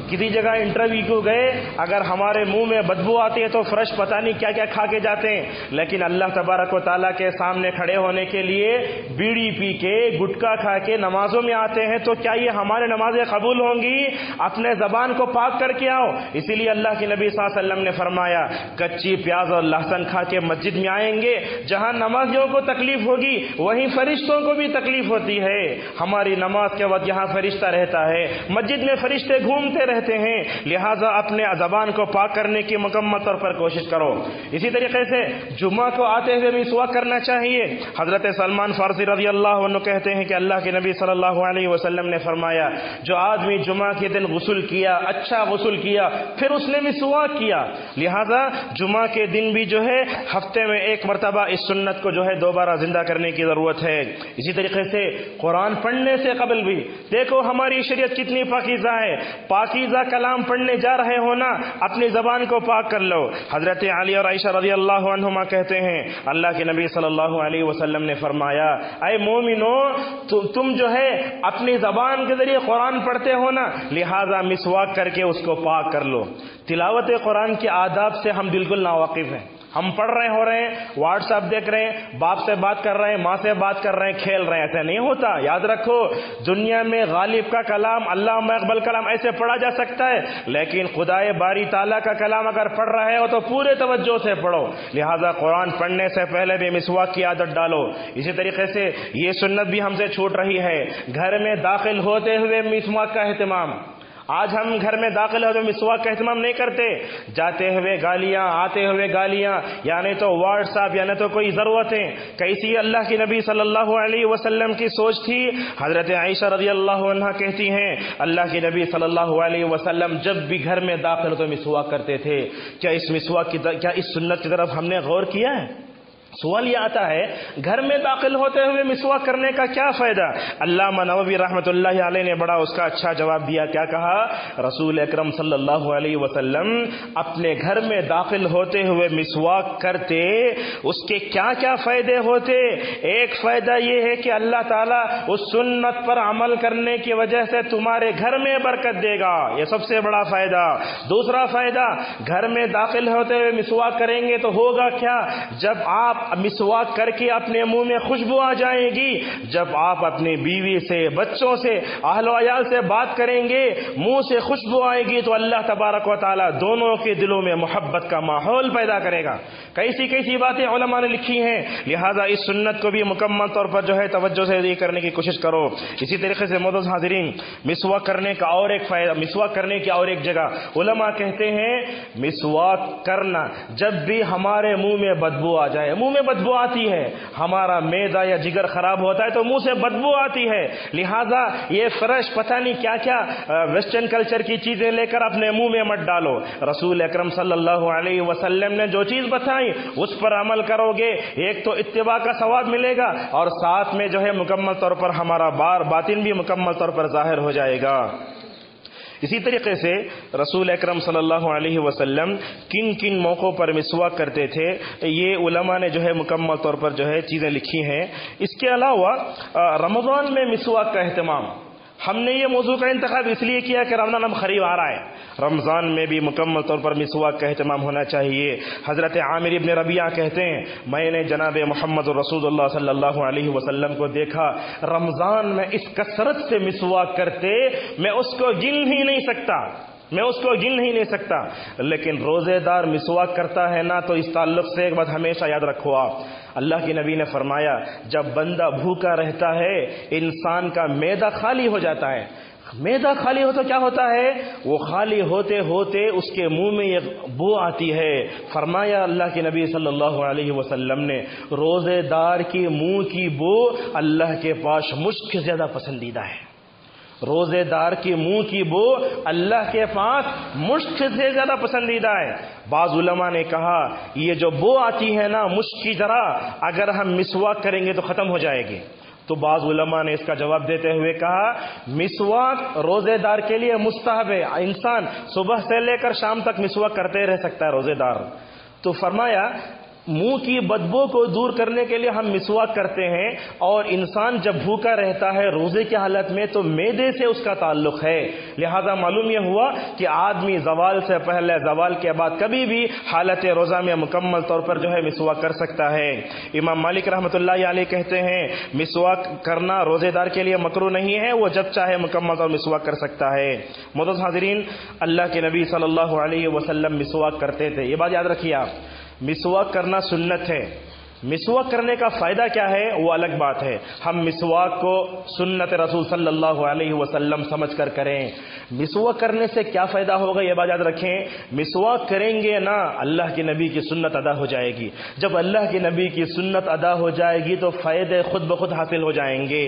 کسی جگہ انٹرویو کو گئے، اگر ہمارے منہ میں بدبو آتی ہے تو فرش پتہ نہیں کیا کیا کھا کے جاتے ہیں، لیکن اللہ تبارک و تعالیٰ کے سامنے کھڑے ہونے کے لیے بیڑی پی کے گٹکا کھا کے نمازوں میں آتے ہیں، تو کیا یہ ہمارے نمازیں قبول ہوں گی؟ اپنے زبان کو پاک کر کے آؤ. اسی لیے اللہ کے نبی صلی اللہ علیہ وسلم نے فرمایا کچی پیاز اور لہسن کھا کے مسجد میں آئیں گے، جہاں نمازیوں کو تکلیف ہوگی وہیں فرشتوں کو بھی تکلیف ہوتی ہے. ہماری نماز کے وقت یہاں فرشتہ رہتا ہے، مسجد میں فرشتے گھومتے رہتے ہیں، لہٰذا اپنے زبان کو پاک کرنے کی مکمل طور پر کوشش کرو. اسی طریقے سے جمعہ کو آتے ہوئے مسواک کرنا چاہیے. حضرت سلمان فارسی رضی اللہ عنہ کہتے ہیں کہ اللہ کے نبی صلی اللہ علیہ وسلم نے فرمایا جو آدمی جمعہ کے دن غسل کیا، اچھا غسل کیا، پھر اس نے مسواک کیا، لہذا جمعہ کے دن بھی جو ہے ہفتے میں ایک مرتبہ اس سنت کو جو ہے دوبارہ زندہ کرنے کی ضرورت ہے. اسی طریقے سے قرآن پڑھنے سے قبل بھی دیکھو ہماری شریعت کتنی پاکیزہ ہے. پاکیزہ کلام پڑھنے جا رہے ہو نا، اپنی زبان کو پاک کر لو. حضرت علی اور عائشہ رضی اللہ عنہما کہتے ہیں اللہ کے نبی صلی اللہ علیہ وسلم نے فرمایا اے مومنو، تم جو ہے اپنی زبان کے ذریعے قرآن پڑھتے ہو نا، لہذا مسواک کر کے اس کو پاک کر لو. تلاوت قرآن کے آداب سے ہم بالکل ناواقف ہیں. ہم پڑھ رہے ہو رہے ہیں، واٹس ایپ دیکھ رہے ہیں، باپ سے بات کر رہے ہیں، ماں سے بات کر رہے ہیں، کھیل رہے ہیں. ایسا نہیں ہوتا. یاد رکھو دنیا میں غالب کا کلام، اللہ اقبل کلام ایسے پڑھا جا سکتا ہے، لیکن خدائے باری تعالیٰ کا کلام اگر پڑھ رہے ہو تو پورے توجہ سے پڑھو. لہذا قرآن پڑھنے سے پہلے بھی مسواک کی عادت ڈالو. اسی طریقے سے یہ سنت بھی ہم سے چھوٹ رہی ہے، گھر میں داخل ہوتے ہوئے مسواک کا اہتمام. آج ہم گھر میں داخل ہوتے مسواک کا اہتمام نہیں کرتے. جاتے ہوئے گالیاں، آتے ہوئے گالیاں، یعنی تو واٹس ایپ، یعنی تو کوئی ضرورتیں. کیسی اللہ کی نبی صلی اللہ علیہ وسلم کی سوچ تھی؟ حضرت عائشہ رضی اللہ عنہ کہتی ہیں اللہ کے نبی صلی اللہ علیہ وسلم جب بھی گھر میں داخل ہوتے مسواک کرتے تھے. کیا اس سنت کی طرف ہم نے غور کیا ہے؟ سوال یہ آتا ہے گھر میں داخل ہوتے ہوئے مسواک کرنے کا کیا فائدہ؟ علامہ نووی رحمۃ اللہ علیہ نے بڑا اس کا اچھا جواب دیا. کیا کہا؟ رسول اکرم صلی اللہ علیہ وسلم اپنے گھر میں داخل ہوتے ہوئے مسواک کرتے، اس کے کیا کیا فائدے ہوتے؟ ایک فائدہ یہ ہے کہ اللہ تعالیٰ اس سنت پر عمل کرنے کی وجہ سے تمہارے گھر میں برکت دے گا، یہ سب سے بڑا فائدہ. دوسرا فائدہ، گھر میں داخل ہوتے ہوئے مسواک کریں گے تو ہوگا کیا؟ جب آپ مسواک کر کے اپنے منہ میں خوشبو آ جائے گی، جب آپ اپنی بیوی سے، بچوں سے، اہل و عیال سے بات کریں گے، منہ سے خوشبو آئے گی تو اللہ تبارک و تعالیٰ دونوں کے دلوں میں محبت کا ماحول پیدا کرے گا. کیسی کیسی باتیں علماء نے لکھی ہیں. لہذا اس سنت کو بھی مکمل طور پر جو ہے توجہ سے یہ کرنے کی کوشش کرو. اسی طریقے سے معزز حاضرین، مسواک کرنے کا اور ایک فائدہ، مسواک کرنے کی اور ایک جگہ علماء کہتے ہیں مسواک کرنا جب بھی ہمارے منہ میں بدبو آ جائے. منہ میں بدبو آتی ہے، ہمارا معدہ یا جگر خراب ہوتا ہے تو منہ سے بدبو آتی ہے، لہذا یہ فرش پتہ نہیں کیا کیا ویسٹرن کلچر کی چیزیں لے کر اپنے منہ میں مت ڈالو. رسول اکرم صلی اللہ علیہ وسلم نے جو چیز بتائی اس پر عمل کرو گے، ایک تو اتباع کا ثواب ملے گا اور ساتھ میں جو ہے مکمل طور پر ہمارا باطن بھی مکمل طور پر ظاہر ہو جائے گا. اسی طریقے سے رسول اکرم صلی اللہ علیہ وسلم کن کن موقعوں پر مسواک کرتے تھے، یہ علماء نے جو ہے مکمل طور پر جو ہے چیزیں لکھی ہیں. اس کے علاوہ رمضان میں مسواک کا اہتمام، ہم نے یہ موضوع کا انتخاب اس لیے کیا کہ رمضان اب قریب آ رہا ہے، رمضان میں بھی مکمل طور پر مسواک کا اہتمام ہونا چاہیے. حضرت عامر ابن ربیعہ کہتے ہیں میں نے جناب محمد رسول اللہ صلی اللہ علیہ وسلم کو دیکھا رمضان میں اس کثرت سے مسواک کرتے، میں اس کو گن ہی نہیں سکتا. لیکن روزے دار مسواک کرتا ہے نا، تو اس تعلق سے ایک بات ہمیشہ یاد رکھو آپ، اللہ کے نبی نے فرمایا جب بندہ بھوکا رہتا ہے انسان کا معدہ خالی ہو جاتا ہے. معدہ خالی ہو تو کیا ہوتا ہے؟ وہ خالی ہوتے ہوتے اس کے منہ میں ایک بو آتی ہے. فرمایا اللہ کے نبی صلی اللہ علیہ وسلم نے روزے دار کی منہ کی بو اللہ کے پاس مشک سے زیادہ پسندیدہ ہے. روزے دار کی منہ کی بو اللہ کے پاس مشک سے زیادہ پسندیدہ ہے. بعض علماء نے کہا یہ جو بو آتی ہے نا مشک کی، ذرا اگر ہم مسواک کریں گے تو ختم ہو جائے گی. تو بعض علماء نے اس کا جواب دیتے ہوئے کہا مسواک روزے دار کے لیے مستحب ہے، انسان صبح سے لے کر شام تک مسواک کرتے رہ سکتا ہے روزے دار۔ تو فرمایا منہ کی بدبو کو دور کرنے کے لیے ہم مسواک کرتے ہیں، اور انسان جب بھوکا رہتا ہے روزے کی حالت میں تو معدے سے اس کا تعلق ہے، لہذا معلوم یہ ہوا کہ آدمی زوال سے پہلے زوال کے بعد کبھی بھی حالت روزہ میں مکمل طور پر جو ہے مسواک کر سکتا ہے۔ امام مالک رحمۃ اللہ علیہ کہتے ہیں مسواک کرنا روزے دار کے لیے مکروہ نہیں ہے، وہ جب چاہے مکمل طور مسواک کر سکتا ہے۔ معزز حاضرین، اللہ کے نبی صلی اللہ علیہ وسلم مسواک کرتے تھے، یہ بات یاد رکھیے آپ، مسواک کرنا سنت ہے۔ مسواک کرنے کا فائدہ کیا ہے وہ الگ بات ہے، ہم مسواک کو سنت رسول صلی اللہ علیہ وسلم سمجھ کر کریں۔ مسواک کرنے سے کیا فائدہ ہوگا یہ بات یاد رکھیں، مسواک کریں گے نا اللہ کے نبی کی سنت ادا ہو جائے گی، جب اللہ کے نبی کی سنت ادا ہو جائے گی تو فائدے خود بخود حاصل ہو جائیں گے۔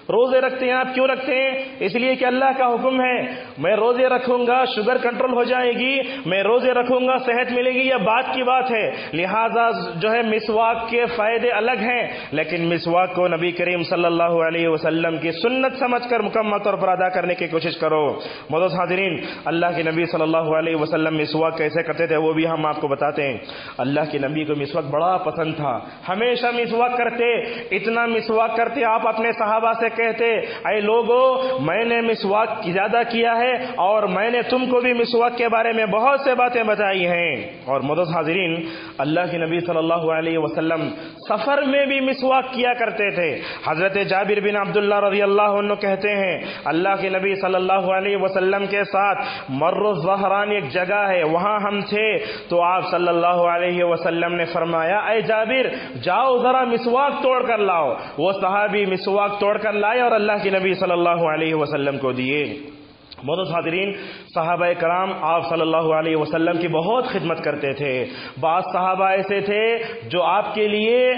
روزے رکھتے ہیں آپ، کیوں رکھتے ہیں؟ اس لیے کہ اللہ کا حکم ہے، میں روزے رکھوں گا شوگر کنٹرول ہو جائے گی، میں روزے رکھوں گا صحت ملے گی، یہ بات کی بات ہے، لہذا جو ہے مسواک کے فائدے الگ ہیں، لیکن مسواک کو نبی کریم صلی اللہ علیہ وسلم کی سنت سمجھ کر مکمل طور پر ادا کرنے کی کوشش کرو۔ معزز حاضرین، اللہ کے نبی صلی اللہ علیہ وسلم مسواک کیسے کرتے تھے وہ بھی ہم آپ کو بتاتے ہیں۔ اللہ کے نبی کو مسواک بڑا پسند تھا، ہمیشہ مسواک کرتے، اتنا مسواک کرتے آپ اپنے صحابہ سے کہتے اے لوگو میں نے مسواک زیادہ کیا ہے اور میں نے تم کو بھی مسواک کے بارے میں بہت سے باتیں بتائی ہیں۔ اور معزز حاضرین، اللہ کے نبی صلی اللہ علیہ وسلم سفر میں بھی مسواک کیا کرتے تھے۔ حضرت جابر بن عبداللہ رضی اللہ عنہ کہتے ہیں اللہ کے نبی صلی اللہ علیہ وسلم کے ساتھ مر الظہران ایک جگہ ہے، وہاں ہم تھے تو آپ صلی اللہ علیہ وسلم نے فرمایا اے جابر جاؤ ذرا مسواک توڑ کر لاؤ۔ وہ صحابی مسواک توڑ کر لائے اور اللہ کے نبی صلی اللہ علیہ وسلم کو دیے۔ معزز حاضرین، صحابہ کرام آپ صلی اللہ علیہ وسلم کی بہت خدمت کرتے تھے۔ بعض صحابہ ایسے تھے جو آپ کے لیے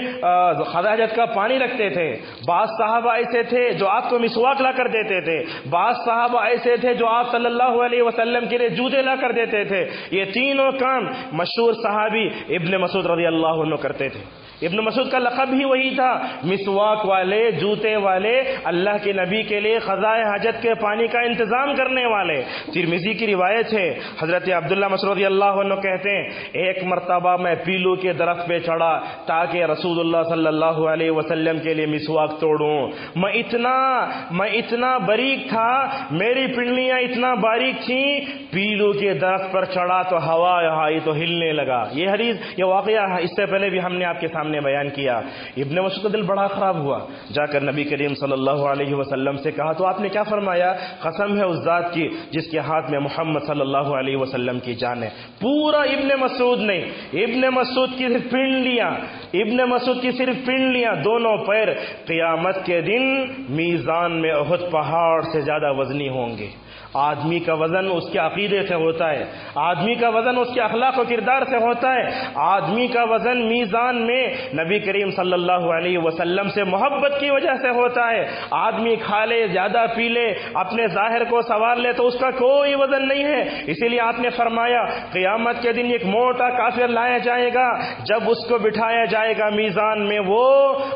خواجت کا پانی رکھتے تھے، بعض صحابہ ایسے تھے جو آپ کو مسواک لا کر دیتے تھے، بعض صحابہ ایسے تھے جو آپ صلی اللہ علیہ وسلم کے لیے جوتے لا کر دیتے تھے۔ یہ تینوں کام مشہور صحابی ابن مسعود رضی اللہ عنہ کرتے تھے۔ ابن مسعود کا لقب ہی وہی تھا، مسواک والے، جوتے والے، اللہ کے نبی کے لیے قضائے حاجت کے پانی کا انتظام کرنے والے۔ ترمذی کی روایت ہے، حضرت عبداللہ مسعود رضی اللہ عنہ کہتے ہیں ایک مرتبہ میں پیلو کے درخت پہ چڑھا تاکہ رسول اللہ صلی اللہ علیہ وسلم کے لیے مسواک توڑوں۔ میں اتنا باریک تھا، میری پنڈلیاں اتنا باریک تھیں، پیلو کے درخت پر چڑھا تو ہوا آئی تو ہلنے لگا۔ یہ حدیث، یہ واقعہ اس سے پہلے بھی ہم نے آپ کے سامنے بیان کیا۔ ابن مسعود کا دل بڑا خراب ہوا، جا کر نبی کریم صلی اللہ علیہ وسلم سے کہا تو آپ نے کیا فرمایا؟ قسم ہے اس ذات کی جس کے ہاتھ میں محمد صلی اللہ علیہ وسلم کی جان ہے۔ پورا ابن مسعود نہیں، ابن مسعود کی صرف پنڈلیاں، دونوں پیر قیامت کے دن میزان میں احد پہاڑ سے زیادہ وزنی ہوں گے۔ آدمی کا وزن اس کے عقیدے سے ہوتا ہے، آدمی کا وزن اس کے اخلاق و کردار سے ہوتا ہے، آدمی کا وزن میزان میں نبی کریم صلی اللہ علیہ وسلم سے محبت کی وجہ سے ہوتا ہے۔ آدمی کھا لے، زیادہ پی لے، اپنے ظاہر کو سنوار لے تو اس کا کوئی وزن نہیں ہے۔ اسی لیے آپ نے فرمایا قیامت کے دن ایک موٹا کافر لایا جائے گا، جب اس کو بٹھایا جائے گا میزان میں وہ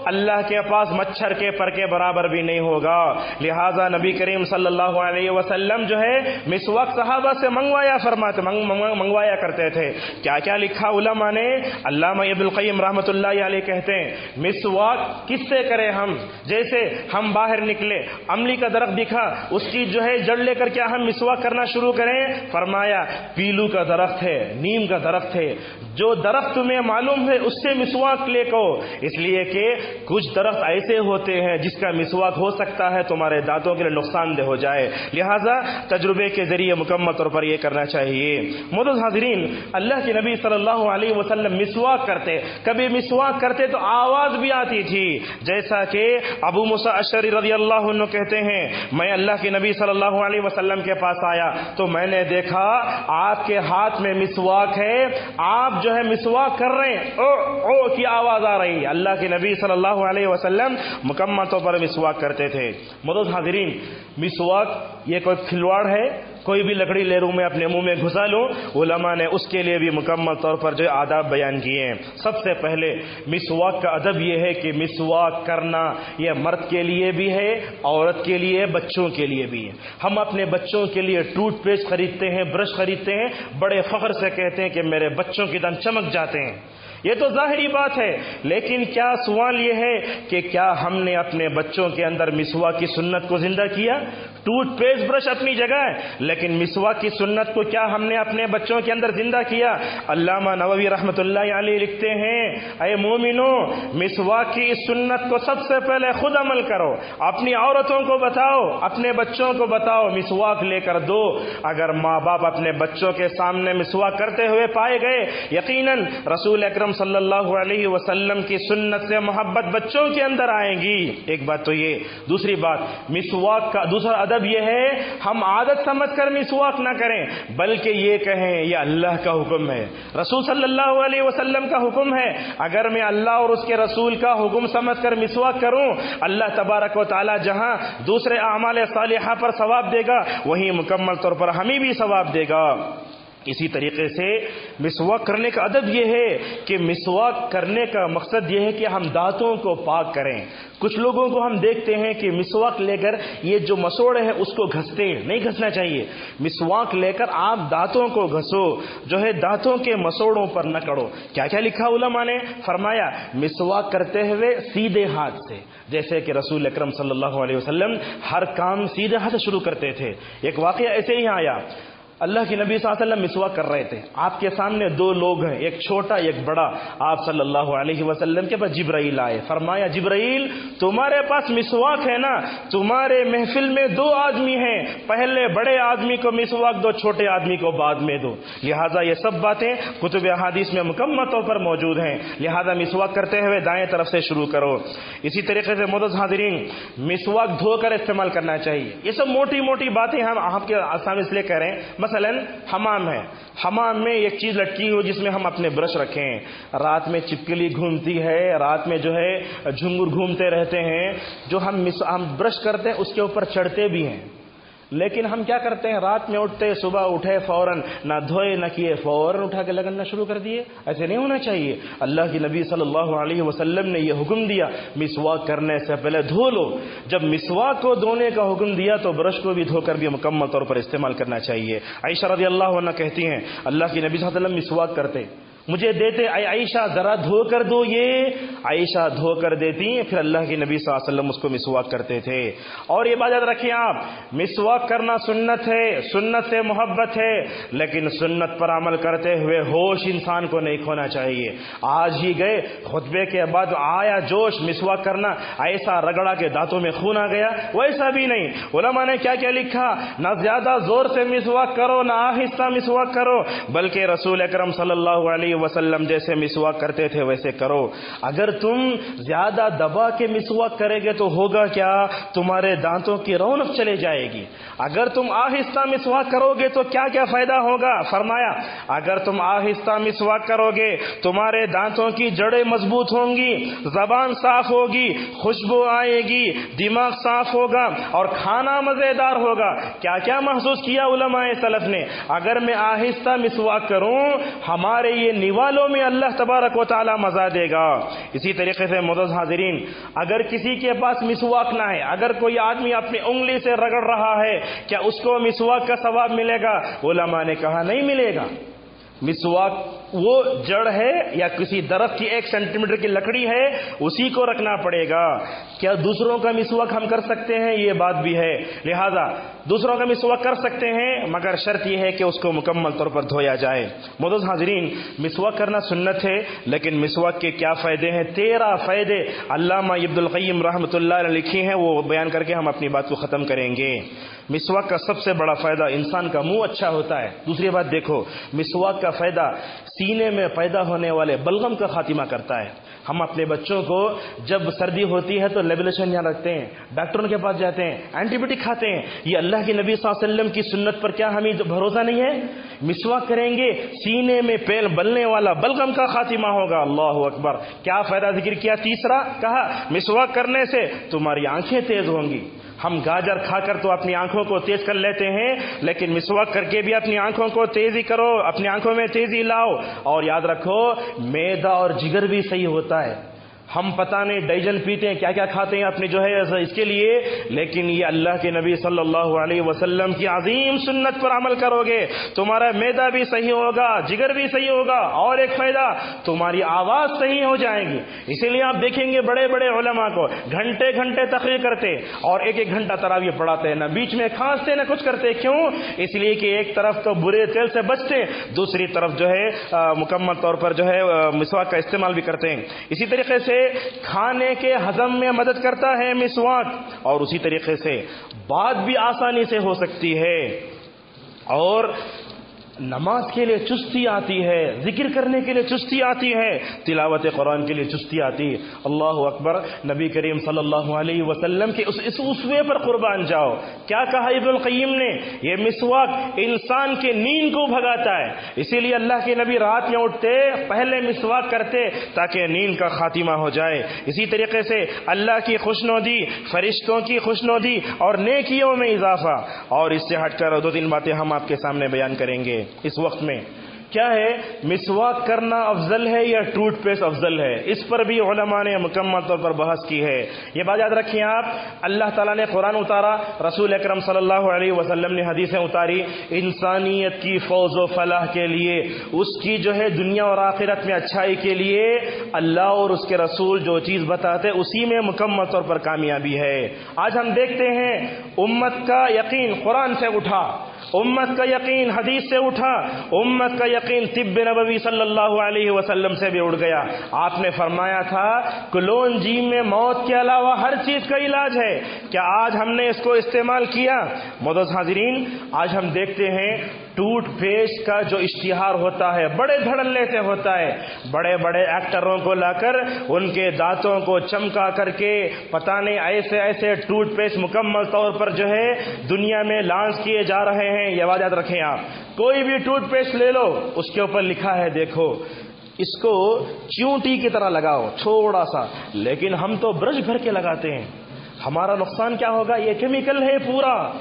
اللہ کے پاس مچھر کے پر کے برابر بھی نہیں ہوگا۔ لہذا نبی کریم صلی اللہ علیہ وسلم جو ہے مسواک صحابہ سے منگوایا کرتے تھے۔ کیا کیا لکھا علماء نے؟ علامہ ابن القیم رحمۃ اللہ علیہ کہتے ہیں مسواک کس سے کریں ہم؟ جیسے ہم باہر نکلے، املی کا درخت دکھا، اس کی جو ہے جڑ لے کر کیا ہم مسواک کرنا شروع کریں؟ فرمایا پیلو کا درخت ہے، نیم کا درخت ہے، جو درخت تمہیں معلوم ہے اس سے مسواک لے کو، اس لیے کہ کچھ درخت ایسے ہوتے ہیں جس کا مسواک ہو سکتا ہے تمہارے دانتوں کے لیے نقصان دہ ہو جائے، لہذا تجربے کے ذریعے مکمل طور پر یہ کرنا چاہیے۔ معزز حاضرین، اللہ کے نبی صلی اللہ علیہ وسلم مسواک کرتے، کبھی مسواک کرتے تو آواز بھی آتی تھی، جیسا کہ ابو موسیٰ اشعری رضی اللہ عنہ کہتے ہیں میں اللہ کے نبی صلی اللہ علیہ وسلم کے پاس آیا تو میں نے دیکھا آپ کے ہاتھ میں مسواک ہے، آپ جو ہے مسواک کر رہے ہیں، او او کی آواز آ رہی ہے۔ اللہ کے نبی صلی اللہ علیہ وسلم مکمل طور پر مسواک کرتے تھے۔ معزز حاضرین، مسواک یہ کوئی کھلواڑ ہے؟ کوئی بھی لکڑی لے لوں میں اپنے منہ میں گھسا لوں، علماء نے اس کے لیے بھی مکمل طور پر جو آداب بیان کیے ہیں۔ سب سے پہلے مسواک کا ادب یہ ہے کہ مسواک کرنا یہ مرد کے لیے بھی ہے، عورت کے لیے، بچوں کے لیے بھی ہے۔ ہم اپنے بچوں کے لیے ٹوتھ پیسٹ خریدتے ہیں، برش خریدتے ہیں، بڑے فخر سے کہتے ہیں کہ میرے بچوں کی دم چمک جاتے ہیں، یہ تو ظاہری بات ہے، لیکن کیا سوال یہ ہے کہ کیا ہم نے اپنے بچوں کے اندر مسواک کی سنت کو زندہ کیا؟ ٹوتھ پیسٹ برش اپنی جگہ ہے، لیکن مسواک کی سنت کو کیا ہم نے اپنے بچوں کے اندر زندہ کیا؟ علامہ نووی رحمۃ اللہ علیہ لکھتے ہیں، اے مومنو، مسواک کی اس سنت کو سب سے پہلے خود عمل کرو، اپنی عورتوں کو بتاؤ، اپنے بچوں کو بتاؤ، مسواک لے کر دو۔ اگر ماں باپ اپنے بچوں کے سامنے مسواک کرتے ہوئے پائے گئے، یقیناً رسول اکرم صلی اللہ علیہ وسلم کی سنت سے محبت بچوں کے اندر آئے گی۔ ایک بات تو یہ، دوسری بات، مسواک کا دوسرا ادب یہ ہے ہم عادت سمجھ کر مسواک نہ کریں، بلکہ یہ کہیں یہ اللہ کا حکم ہے، رسول صلی اللہ علیہ وسلم کا حکم ہے۔ اگر میں اللہ اور اس کے رسول کا حکم سمجھ کر مسواک کروں، اللہ تبارک و تعالی جہاں دوسرے اعمال صالحہ پر ثواب دے گا، وہیں مکمل طور پر ہمیں بھی ثواب دے گا۔ اسی طریقے سے مسواک کرنے کا ادب یہ ہے کہ مسواک کرنے کا مقصد یہ ہے کہ ہم دانتوں کو پاک کریں۔ کچھ لوگوں کو ہم دیکھتے ہیں کہ مسواک لے کر یہ جو مسوڑے ہیں اس کو گھستے ہیں، نہیں گھسنا چاہیے۔ مسواک لے کر آپ دانتوں کو گھسو، جو ہے دانتوں کے مسوڑوں پر نہ کڑو۔ کیا کیا لکھا علماء نے؟ فرمایا مسواک کرتے ہوئے سیدھے ہاتھ سے، جیسے کہ رسول اکرم صلی اللہ علیہ وسلم ہر کام سیدھے ہاتھ سے شروع کرتے تھے۔ ایک واقعہ ایسے ہی آیا، اللہ کے نبی صلی اللہ علیہ وسلم مسواک کر رہے تھے، آپ کے سامنے دو لوگ ہیں، ایک چھوٹا ایک بڑا۔ آپ صلی اللہ علیہ وسلم کے پاس جبرائیل آئے، فرمایا جبرائیل تمہارے پاس مسواک ہے نا؟ تمہارے محفل میں دو آدمی ہیں، پہلے بڑے آدمی کو مسواک دو، چھوٹے آدمی کو بعد میں دو۔ لہٰذا یہ سب باتیں کتب احادیث میں مکمل طور پر موجود ہیں، لہٰذا مسواک کرتے ہوئے دائیں طرف سے شروع کرو۔ اسی طریقے سے معزز حاضرین، مسواک دھو کر استعمال کرنا چاہیے۔ یہ سب موٹی موٹی باتیں ہم آپ کے سامنے اس لیے کہہ رہے ہیں۔ مثلا حمام ہے، حمام میں ایک چیز لٹکی ہو جس میں ہم اپنے برش رکھیں، رات میں چپکلی گھومتی ہے، رات میں جو ہے جھنگر گھومتے رہتے ہیں، جو ہم برش کرتے ہیں اس کے اوپر چڑھتے بھی ہیں، لیکن ہم کیا کرتے ہیں؟ رات میں اٹھتے، صبح اٹھے فوراً نہ دھوئے نہ کیے، فوراً اٹھا کے لگنا شروع کر دیے۔ ایسے نہیں ہونا چاہیے۔ اللہ کے نبی صلی اللہ علیہ وسلم نے یہ حکم دیا مسواک کرنے سے پہلے دھو لو۔ جب مسواک کو دھونے کا حکم دیا تو برش کو بھی دھو کر بھی مکمل طور پر استعمال کرنا چاہیے۔ عائشہ رضی اللہ عنہ کہتی ہیں اللہ کے نبی صلی اللہ علیہ وسلم مسواک کرتے، مجھے دیتے، اے عائشہ ذرا دھو کر دو، یہ عائشہ دھو کر دیتی، پھر اللہ کے نبی صلی اللہ علیہ وسلم اس کو مسواک کرتے تھے۔ اور یہ بات یاد رکھیں آپ، مسواک کرنا سنت ہے، سنت سے محبت ہے، لیکن سنت پر عمل کرتے ہوئے ہوش انسان کو نہیں کھونا چاہیے۔ آج ہی گئے خطبے کے بعد آیا جوش مسواک کرنا، ایسا رگڑا کے دانتوں میں خون آ گیا، ویسا بھی نہیں۔ علماء نے کیا کیا لکھا؟ نہ زیادہ زور سے مسواک کرو، نہ آہستہ مسواک کرو، بلکہ رسول اکرم صلی اللہ علیہ وسلم جیسے مسواک کرتے تھے ویسے کرو۔ اگر تم زیادہ دبا کے مسواک کرے گے تو ہوگا کیا؟ تمہارے دانتوں کی رونق چلے جائے گی۔ اگر تم آہستہ مسواک کرو گے تو کیا کیا فائدہ ہوگا؟ فرمایا اگر تم آہستہ مسواک کرو گے تمہارے دانتوں کی جڑیں مضبوط ہوں گی، زبان صاف ہوگی، خوشبو آئے گی، دماغ صاف ہوگا اور کھانا مزیدار ہوگا۔ کیا کیا محسوس کیا علماء سلف نے؟ اگر میں آہستہ مسواک کروں ہمارے یہ نیوالوں میں اللہ تبارک و تعالی مزہ دے گا۔ اسی طریقے سے معزز حاضرین، اگر کسی کے پاس مسواک نہ ہے، اگر کوئی آدمی اپنی انگلی سے رگڑ رہا ہے، کیا اس کو مسواک کا ثواب ملے گا؟ علماء نے کہا نہیں ملے گا۔ مسواک وہ جڑ ہے یا کسی درخت کی 1 سینٹی میٹر کی لکڑی ہے، اسی کو رکھنا پڑے گا۔ کیا دوسروں کا مسواک ہم کر سکتے ہیں؟ یہ بات بھی ہے، لہذا دوسروں کا مسواک کر سکتے ہیں، مگر شرط یہ ہے کہ اس کو مکمل طور پر دھویا جائے۔ معزز حاضرین، مسواک کرنا سنت ہے، لیکن مسواک کے کیا فائدے ہیں؟ 13 فائدے علامہ ابن القیم رحمۃ اللہ علیہ لکھی ہیں، وہ بیان کر کے ہم اپنی بات کو ختم کریں گے۔ مسواک کا سب سے بڑا فائدہ انسان کا منہ اچھا ہوتا ہے۔ دوسری بات دیکھو، مسواک کا فائدہ سینے میں پیدا ہونے والے بلغم کا خاتمہ کرتا ہے۔ ہم اپنے بچوں کو جب سردی ہوتی ہے تو لیبلیشن یہاں رکھتے ہیں، ڈاکٹروں کے پاس جاتے ہیں، اینٹی بائیوٹک کھاتے ہیں۔ یہ اللہ کے نبی صلی اللہ علیہ وسلم کی سنت پر کیا ہمیں بھروسہ نہیں ہے؟ مسواک کریں گے سینے میں پیل بلنے والا بلغم کا خاتمہ ہوگا۔ اللہ اکبر! کیا فائدہ ذکر کیا؟ تیسرا کہا مسواک کرنے سے تمہاری آنکھیں تیز ہوں گی، ہم گاجر کھا کر تو اپنی آنکھوں کو تیز کر لیتے ہیں، لیکن مسواک کر کے بھی اپنی آنکھوں کو تیزی کرو، اپنی آنکھوں میں تیزی لاؤ، اور یاد رکھو معدہ اور جگر بھی صحیح ہوتا ہے۔ ہم پتہ نہیں ڈائجن پیتے ہیں، کیا کیا کھاتے ہیں اپنے جو ہے اس کے لیے، لیکن یہ اللہ کے نبی صلی اللہ علیہ وسلم کی عظیم سنت پر عمل کرو گے، تمہارا معدہ بھی صحیح ہوگا، جگر بھی صحیح ہوگا، اور ایک فائدہ تمہاری آواز صحیح ہو جائے گی۔ اسی لیے آپ دیکھیں گے بڑے بڑے علماء کو گھنٹے گھنٹے تقریر کرتے اور ایک ایک گھنٹہ تراویح پڑھاتے ہیں، نہ بیچ میں کھانستے نہ کچھ کرتے، کیوں؟ اس لیے کہ ایک طرف تو برے تیل سے بچتے، دوسری طرف جو ہے مکمل طور پر جو ہے مسواک کا استعمال بھی کرتے ہیں۔ اسی طریقے سے کھانے کے ہضم میں مدد کرتا ہے مسواک، اور اسی طریقے سے بات بھی آسانی سے ہو سکتی ہے، اور نماز کے لیے چستی آتی ہے، ذکر کرنے کے لیے چستی آتی ہے، تلاوت قرآن کے لیے چستی آتی ہے۔ اللہ اکبر، نبی کریم صلی اللہ علیہ وسلم کے اس اسوے پر قربان جاؤ۔ کیا کہا ابن القیم نے؟ یہ مسواک انسان کے نیند کو بھگاتا ہے، اسی لیے اللہ کے نبی رات میں اٹھتے پہلے مسواک کرتے تاکہ نیند کا خاتمہ ہو جائے۔ اسی طریقے سے اللہ کی خوشنودی، فرشتوں کی خوشنودی اور نیکیوں میں اضافہ۔ اور اس سے ہٹ کر دو تین باتیں ہم آپ کے سامنے بیان کریں گے اس وقت میں۔ کیا ہے؟ مسواک کرنا افضل ہے یا ٹوتھ پیسٹ افضل ہے؟ اس پر بھی علماء نے مکمل طور پر بحث کی ہے۔ یہ بات یاد رکھیں آپ، اللہ تعالیٰ نے قرآن اتارا، رسول اکرم صلی اللہ علیہ وسلم نے حدیثیں اتاری، انسانیت کی فوز و فلاح کے لیے، اس کی جو ہے دنیا اور آخرت میں اچھائی کے لیے اللہ اور اس کے رسول جو چیز بتاتے اسی میں مکمل طور پر کامیابی ہے۔ آج ہم دیکھتے ہیں امت کا یقین قرآن سے اٹھا، امت کا یقین حدیث سے اٹھا، امت کا یقین طب نبوی صلی اللہ علیہ وسلم سے بھی اڑ گیا۔ آپ نے فرمایا تھا کلون جی میں موت کے علاوہ ہر چیز کا علاج ہے، کیا آج ہم نے اس کو استعمال کیا؟ معزز حاضرین، آج ہم دیکھتے ہیں ٹوتھ پیسٹ کا جو اشتہار ہوتا ہے بڑے دھڑلے سے ہوتا ہے، بڑے بڑے ایکٹروں کو لا کر ان کے دانتوں کو چمکا کر کے پتہ نہیں ایسے ایسے ٹوتھ پیسٹ مکمل طور پر جو ہے دنیا میں لانچ کیے جا رہے ہیں۔ یہ بات یاد رکھیں آپ، کوئی بھی ٹوتھ پیسٹ لے لو، اس کے اوپر لکھا ہے دیکھو اس کو چیونٹی کی طرح لگاؤ تھوڑا سا، لیکن ہم تو برش بھر کے لگاتے ہیں۔ ہمارا نقصان کیا ہوگا؟ یہ کیمیکل ہے،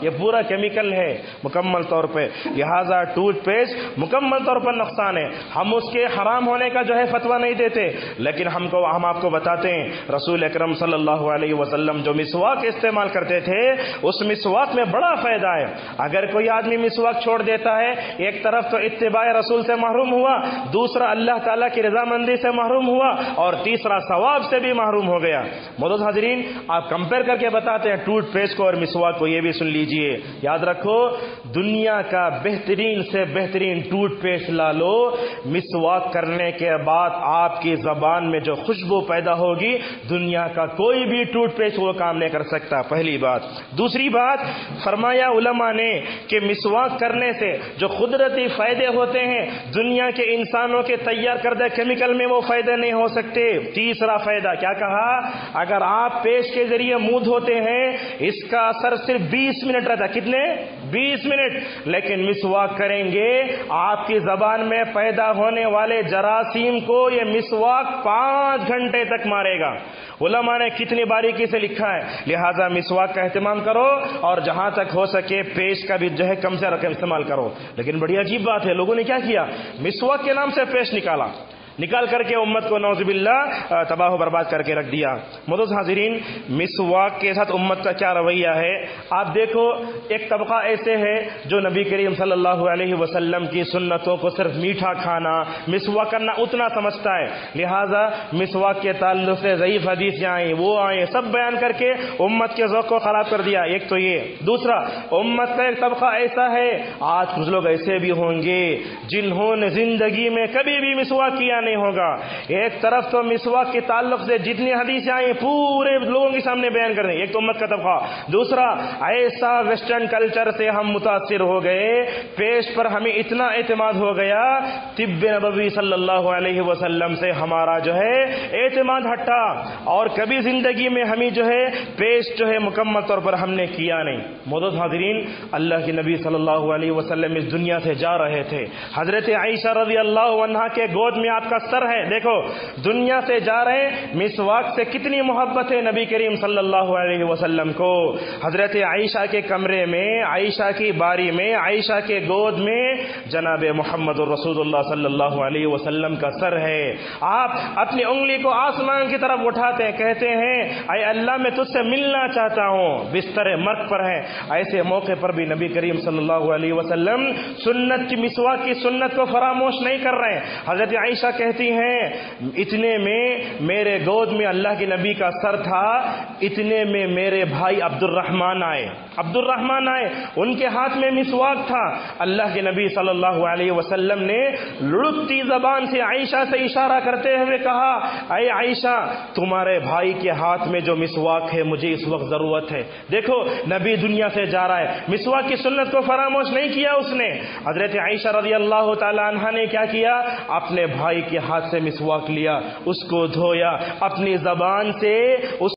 یہ پورا کیمیکل ہے مکمل طور پہ، لہذا ٹوتھ پیسٹ مکمل طور پر نقصان ہے۔ ہم اس کے حرام ہونے کا جو ہے فتویٰ نہیں دیتے، لیکن ہم آپ کو بتاتے ہیں رسول اکرم صلی اللہ علیہ وسلم جو مسواک استعمال کرتے تھے اس مسواک میں بڑا فائدہ ہے۔ اگر کوئی آدمی مسواک چھوڑ دیتا ہے، ایک طرف تو اتباع رسول سے محروم ہوا، دوسرا اللہ تعالیٰ کی رضامندی سے محروم ہوا، اور تیسرا ثواب سے بھی محروم ہو گیا۔ معزز حاضرین، آپ کمپیئر کر کے بتاتے ہیں ٹوتھ پیسٹ کو اور مسواک کو، یہ بھی سن لیجئے، یاد رکھو دنیا کا بہترین سے بہترین ٹوتھ پیسٹ لا لو، مسواک کرنے کے بعد آپ کی زبان میں جو خوشبو پیدا ہوگی دنیا کا کوئی بھی ٹوتھ پیسٹ وہ کام نہیں کر سکتا، پہلی بات۔ دوسری بات، فرمایا علماء نے کہ مسواک کرنے سے جو قدرتی فائدے ہوتے ہیں دنیا کے انسانوں کے تیار کردہ کیمیکل میں وہ فائدے نہیں ہو سکتے۔ تیسرا فائدہ کیا کہا؟ اگر آپ پیسٹ کے ذریعے منہ دھوتے ہیں اس کا اثر صرف 20 منٹ رہتا ہے، کتنے؟ 20 منٹ، لیکن مسواک کریں گے آپ کی زبان میں پیدا ہونے والے جراثیم کو یہ مسواک 5 گھنٹے تک مارے گا۔ علماء نے کتنی باریکی سے لکھا ہے، لہذا مسواک کا اہتمام کرو، اور جہاں تک ہو سکے پیسٹ کا بھی جو ہے کم سے کم استعمال کرو۔ لیکن بڑی عجیب بات ہے، لوگوں نے کیا کیا؟ مسواک کے نام سے پیسٹ نکال کر کے امت کو نعوذ باللہ تباہ و برباد کر کے رکھ دیا۔ معزز حاضرین، مسواک کے ساتھ امت کا کیا رویہ ہے؟ آپ دیکھو، ایک طبقہ ایسے ہے جو نبی کریم صلی اللہ علیہ وسلم کی سنتوں کو صرف میٹھا کھانا، مسواک کرنا اتنا سمجھتا ہے، لہذا مسواک کے تعلق سے ضعیف حدیث آئیں وہ آئیں سب بیان کر کے امت کے ذوق کو خراب کر دیا۔ ایک تو یہ، دوسرا امت کا ایک طبقہ ایسا ہے، آج کچھ لوگ ایسے بھی ہوں گے جنہوں نے زندگی میں کبھی بھی مسواک کیا نہیں ہوگا۔ ایک طرف تو مسواک کے تعلق سے جتنی حدیثیں آئیں پورے لوگوں کے سامنے بیان کر دیں، ایک تو امت کا طبقہ، دوسرا ایسا ویسٹرن کلچر سے ہم متاثر ہو گئے، پیسٹ پر ہمیں اتنا اعتماد ہو گیا، طب نبوی صلی اللہ علیہ وسلم سے ہمارا جو ہے اعتماد ہٹا، اور کبھی زندگی میں ہمیں جو ہے پیسٹ جو ہے مکمل طور پر ہم نے کیا نہیں۔ معزز حاضرین، اللہ کے نبی صلی اللہ علیہ وسلم اس دنیا سے جا رہے تھے، حضرت عائشہ رضی اللہ عنہا کے گود میں آپ کا کا سر ہے. دیکھو دنیا سے جا رہے ہیں, مسواک سے کتنی محبت ہے نبی کریم صلی اللہ علیہ وسلم کو. حضرت عائشہ کے کمرے میں, عائشہ کی باری میں, عائشہ کے گود میں جناب محمد رسول اللہ صلی اللہ علیہ وسلم کا سر ہے. آپ اپنی انگلی کو آسمان کی طرف اٹھاتے ہیں, کہتے ہیں اے اللہ میں تجھ سے ملنا چاہتا ہوں, بستر مرگ پر ہے. ایسے موقع پر بھی نبی کریم صلی اللہ علیہ وسلم سنت کی, مسواک کی سنت کو فراموش نہیں کر رہے ہیں. حضرت عائشہ کہتی ہیں اتنے میں میرے گود میں اللہ کے نبی کا سر تھا, اتنے میں میرے بھائی عبد الرحمن آئے, ان کے ہاتھ میں مسواک تھا. اللہ کے نبی صلی اللہ علیہ وسلم نے لڑکتی زبان سے عائشہ سے اشارہ کرتے ہوئے کہا اے عائشہ تمہارے بھائی کے ہاتھ میں جو مسواک ہے مجھے اس وقت ضرورت ہے. دیکھو نبی دنیا سے جا رہا ہے, مسواک کی سنت کو فراموش نہیں کیا اس نے. حضرت عائشہ رضی اللہ تعالی عنہا نے کیا کیا, اپنے بھائی کے ہاتھ سے مسواک لیا, اس کو دھویا, اپنی زبان سے اس